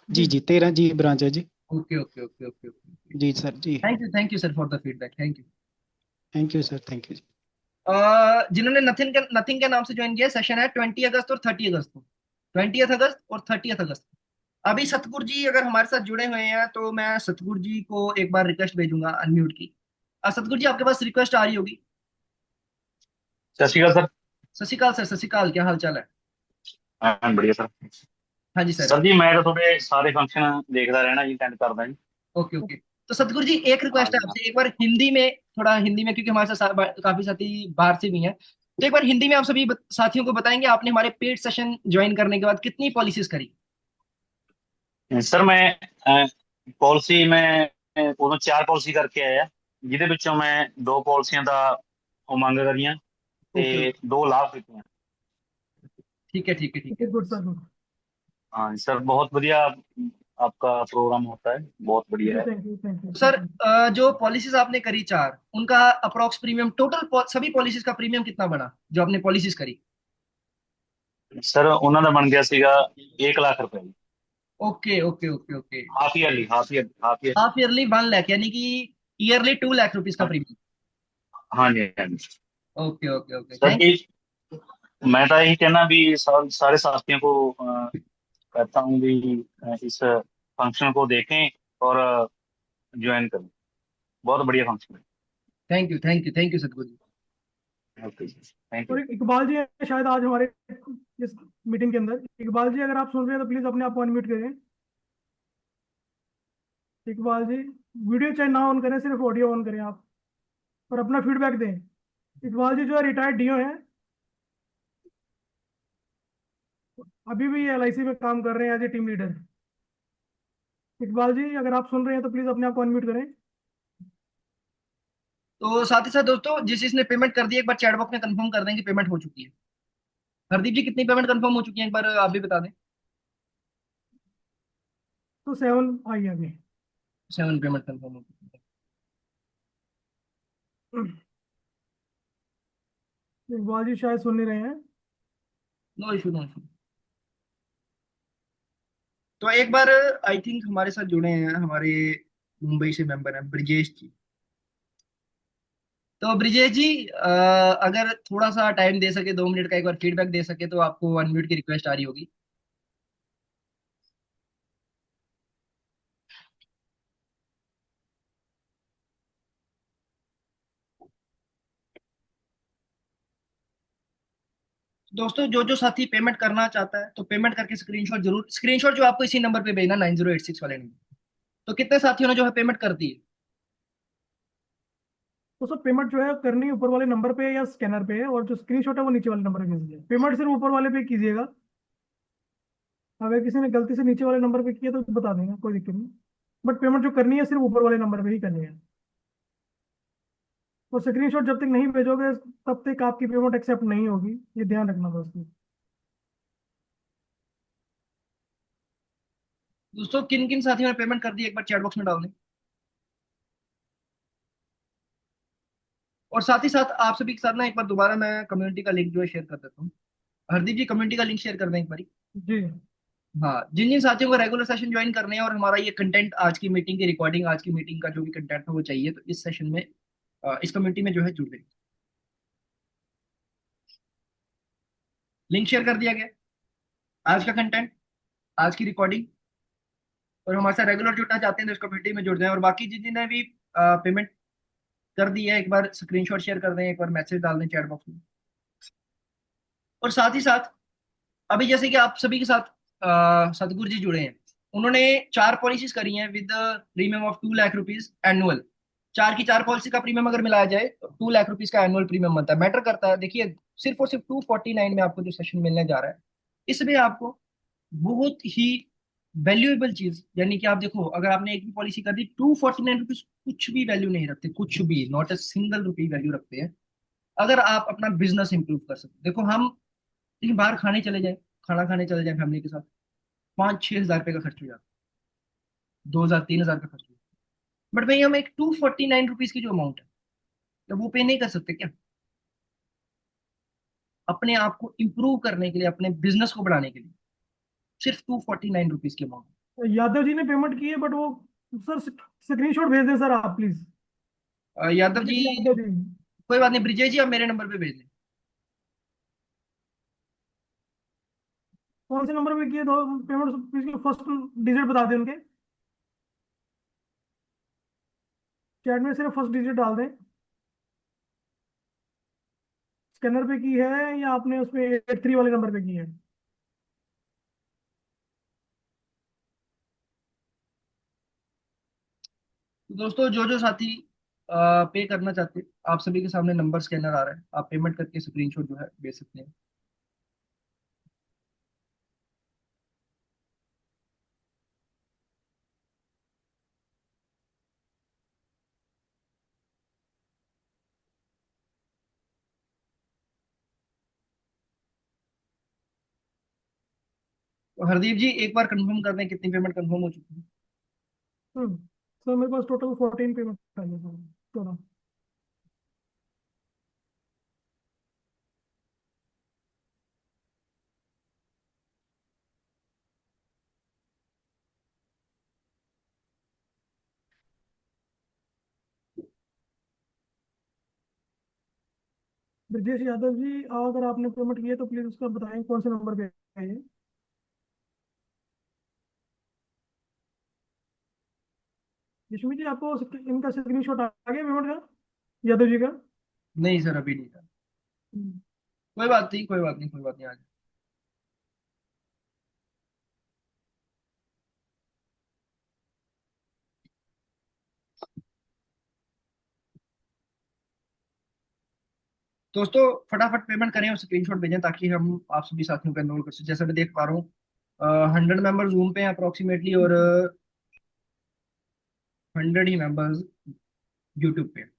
जी जी, 13 जी ब्रांच है जी। Okay okay okay okay okay. जी सर जी। Thank you sir for the feedback, thank you. Thank you sir, thank you जी। जिन्होंने नथिंग के नाम से ज्वाइन किया, सेशन है 20 अगस्त और 30 अगस्त को, 20th अगस्त और 30th अगस्त। अभी सतगुरु जी अगर हमारे साथ जुड़े हुए हैं तो मैं सतगुरु जी को एक बार रिक्वेस्ट भेजूंगा अनम्यूट की। सतगुरु जी आपके पास रिक्वेस्ट आ रही होगी। सत श्री अकाल सर। सत श्री अकाल सर, सत श्री अकाल, क्या हाल चाल है? हाँ, बढ़िया सर। हाँ जी सर। सर जी मैं तो थोड़े सारे फंक्शन देखता रहना जी, अटेंड करदा जी। Okay okay. तो सतगुरु जी एक हाँ रिक्वेस्ट है जी हाँ। आपसे, एक बार हिंदी में, थोड़ा हिंदी में, क्योंकि हमारे साथ काफी साथी बाहर से भी हैं। तो एक बार हिंदी में आप सभी साथियों को बताएंगे आपने हमारे पेड सेशन ज्वाइन करने के बाद कितनी पॉलिसीज करी। सर मैं पॉलिसी में ਉਦੋਂ 4 ਪਾਲਿਸੀ ਕਰਕੇ ਆਇਆ, ਜਿਹਦੇ ਵਿੱਚੋਂ ਮੈਂ 2 ਪਾਲਿਸੀਆਂ ਦਾ ਉਮੰਗ ਕਰੀਆਂ ओके ਤੇ ओके। 2 ਲਾਭ ਕੀਤੀਆਂ। ठीक है ठीक है ठीक है। Good sir, good. हाँ जी सर, बहुत बढ़िया आपका प्रोग्राम होता है, बहुत बढ़िया है। Thank you, thank you, sir thank you. जो पॉलिसीज आपने करी चार, उनका अप्रोक्स प्रीमियम टोटल सभी पॉलिसीज का प्रीमियम कितना बना जो आपने पॉलिसीज करी? सर ਉਹਨਾਂ ਦਾ ਬਣ ਗਿਆ ਸੀਗਾ 1 लाख रुपए। Okay okay okay okay. Half yearly, half yearly. Half yearly 1 lakh, यानी कि ईयरली 2 लाख रुपीज का प्रीमियम। हाँ जी हाँ जी। Okay okay okay, sir thank. जी मैं तो यही कहना भी सारे साथियों को कहता हूँ भी इस फंक्शन को देखें और ज्वाइन करें। बहुत बढ़िया function thank you thank you thank you Satguru ji. है। Okay ji, thank you. और इकबाल जी है शायद आज हमारे इस मीटिंग के अंदर। इकबाल जी अगर आप सुन रहे हैं तो प्लीज अपने आप को अनम्यूट करें। इकबाल जी, वीडियो चाहे ना ऑन करें, सिर्फ ऑडियो ऑन करें आप, और अपना फीडबैक दें। इकबाल जी जो है रिटायर्ड डीओ हैं, अभी भी एलआईसी में काम कर रहे हैं as a team leader. Iqbal ji अगर आप सुन रहे हैं तो प्लीज अपने आप को अनम्यूट करें। तो साथ ही साथ दोस्तों, जिस जिसने पेमेंट कर दी एक बार चैट बॉक्स में कंफर्म कर दें कि पेमेंट हो चुकी है। हरदीप जी कितनी पेमेंट कंफर्म हो चुकी है, एक बार आप भी बता दें। तो 7 आई अभी। 7 पेमेंट कंफर्म हो चुकी है। इकबाल जी शायद सुन नहीं रहे हैं। No issue no issue. तो एक बार, आई थिंक हमारे साथ जुड़े हैं हमारे मुंबई से मेंबर हैं ब्रिजेश जी। तो ब्रिजेश जी अगर थोड़ा सा टाइम दे सके, 2 मिनट का एक बार फीडबैक दे सके, तो आपको अनम्यूट की रिक्वेस्ट आ रही होगी। दोस्तों जो जो साथी पेमेंट करना चाहता है तो पेमेंट करके स्क्रीनशॉट जरूर, स्क्रीनशॉट जो आपको इसी नंबर पे भेजना, 9086 वाले नंबर। तो कितने साथियों ने जो है पेमेंट कर दी है? तो सब पेमेंट जो है करनी ऊपर वाले नंबर पे या स्कैनर पे है, और जो स्क्रीनशॉट है वो नीचे वाले नंबर पे भेजिए। पेमेंट सिर्फ ऊपर वाले पे कीजिएगा। अगर किसी ने गलती से नीचे वाले नंबर पे किया तो बता देंगे, कोई दिक्कत नहीं। बट पेमेंट जो करनी है सिर्फ ऊपर वाले नंबर पे ही करनी है। और स्क्रीनशॉट जब तक नहीं भेजोगे तब तक आपकी पेमेंट एक्सेप्ट नहीं होगी, ये ध्यान रखना दोस्तों। दोस्तों किन किन साथियों ने पेमेंट कर दी एक बार चैट बॉक्स में डाल दें। और साथ ही साथ आप सभी के साथ ना एक बार दोबारा मैं कम्युनिटी का लिंक जो है शेयर कर देता हूँ। हरदीप जी कम्युनिटी का लिंक शेयर कर दें एक बारी। जी। हाँ, जिन जिन साथियों को रेगुलर सेशन ज्वाइन करने हैं और हमारा ये कंटेंट, आज की मीटिंग की रिकॉर्डिंग, आज की मीटिंग का जो भी कंटेंट है वो चाहिए, तो इस सेशन में इस कम्युनिटी में जो है जुड़ गए। लिंक शेयर कर दिया गया। आज का कंटेंट, आज की रिकॉर्डिंग, और हमारे साथ रेगुलर जुड़ना चाहते हैं तो इस कम्युनिटी में जुड़ जाएं। और बाकी जिन जिन्हें भी पेमेंट कर दी है एक बार स्क्रीनशॉट शेयर कर दें, एक बार मैसेज डाल दें चैट बॉक्स में। और साथ ही साथ अभी जैसे कि आप सभी के साथ सतगुरु जी जुड़े हैं, उन्होंने 4 पॉलिसीज करी हैं with premium of 2 lakh rupees annual. चार की चार पॉलिसी का प्रीमियम अगर मिलाया जाए तो 2 लाख रुपीज का एनुअल प्रीमियम बनता है। मैटर करता है, देखिए सिर्फ और सिर्फ 249 में आपको जो सेशन मिलने जा रहा है, इसमें आपको बहुत ही वैल्यूएबल चीज, यानी कि आप देखो अगर आपने एक भी पॉलिसी कर दी, 249 रुपीज कुछ भी वैल्यू नहीं रखते, कुछ भी, not a single rupee value रखते हैं। अगर आप अपना बिजनेस इंप्रूव कर सकते, देखो हम कहीं बाहर खाने चले जाए, खाना खाने चले जाए फैमिली के साथ, 5-6 हजार रुपये का खर्च हो जाता है, 2,000-3,000 का खर्च हो जाता है। बट भाई हम एक 249 रुपीज की जो अमाउंट है, तो वो पे नहीं कर सकते क्या? अपने आप को इंप्रूव करने के लिए, अपने बिजनेस को बढ़ाने के लिए, सिर्फ 249 रुपीज की अमाउंट। यादव जी ने पेमेंट की है, बट वो सर स्क्रीनशॉट भेज दें सर आप प्लीज। यादव जी, यादव जी। कोई बात नहीं, ब्रिजेश जी आप मेरे नंबर पे भेज दें। कौन से नंबर पे किए दो पेमेंट, फर्स्ट डिजिट बता दें उनके। चैट में सिर्फ फर्स्ट डिजिट डाल दें। स्कैनर पे की है या आपने उसमें 83 वाले नंबर पे की है? तो दोस्तों जो जो साथी पे करना चाहते हैं, आप सभी के सामने नंबर स्कैनर आ रहा है, आप पेमेंट करके स्क्रीनशॉट जो है भेज सकते हैं। तो हरदीप जी एक बार कंफर्म कर दें कितनी पेमेंट कंफर्म हो चुकी है। सर मेरे पास टोटल 14 पेमेंट आई है सर, चलो। ब्रजेश यादव जी, अगर आपने पेमेंट किया तो प्लीज उसका बताएं कौन से नंबर पे है ये। जिसमें जी आपको इनका स्क्रीनशॉट आ गया पेमेंट का, यादव जी का? नहीं सर अभी नहीं था। हम्म। कोई बात नहीं, कोई बात नहीं, कोई बात नहीं, आज। दोस्तों फटाफट पेमेंट करें और स्क्रीनशॉट भेजें ताकि हम आप सभी साथियों को एनरोल कर सकें। जैसा मैं देख पा रहा हूँ 100 मेंबर जूम पे हैं अप्रोक्सीमेटली, और 100 ही मेंबर्स यूट्यूब पे हैं।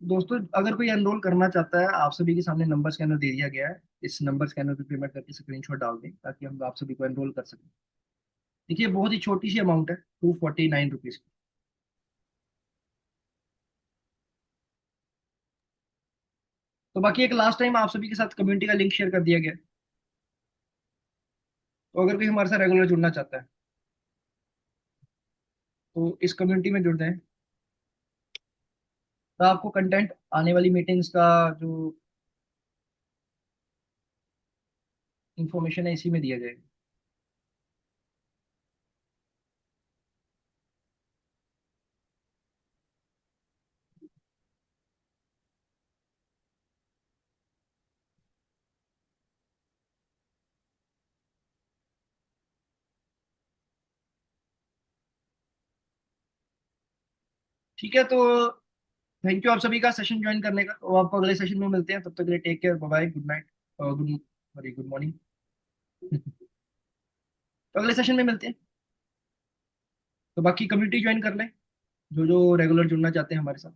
दोस्तों अगर कोई एनरोल करना चाहता है, आप सभी के सामने नंबर स्कैनर दे दिया गया है। इस नंबर स्कैनर पे पेमेंट करके स्क्रीनशॉट डाल दें ताकि हम आप सभी को एनरोल कर सकें। देखिए बहुत ही छोटी सी अमाउंट है, 249 रुपीज की। तो बाकी एक लास्ट टाइम आप सभी के साथ कम्युनिटी का लिंक शेयर कर दिया गया है। तो अगर कोई हमारे साथ रेगुलर जुड़ना चाहता है तो इस कम्युनिटी में जुड़ जाएं। तो आपको कंटेंट आने वाली मीटिंग्स का जो इंफॉर्मेशन है इसी में दिया जाएगा। ठीक है, तो थैंक यू आप सभी का सेशन ज्वाइन करने का। तो आपको अगले सेशन में मिलते हैं, तब तक के लिए take care, bye bye, good night, good sorry good morning. तो अगले सेशन में मिलते हैं। तो बाकी कम्युनिटी ज्वाइन कर लें जो जो रेगुलर जुड़ना चाहते हैं हमारे साथ।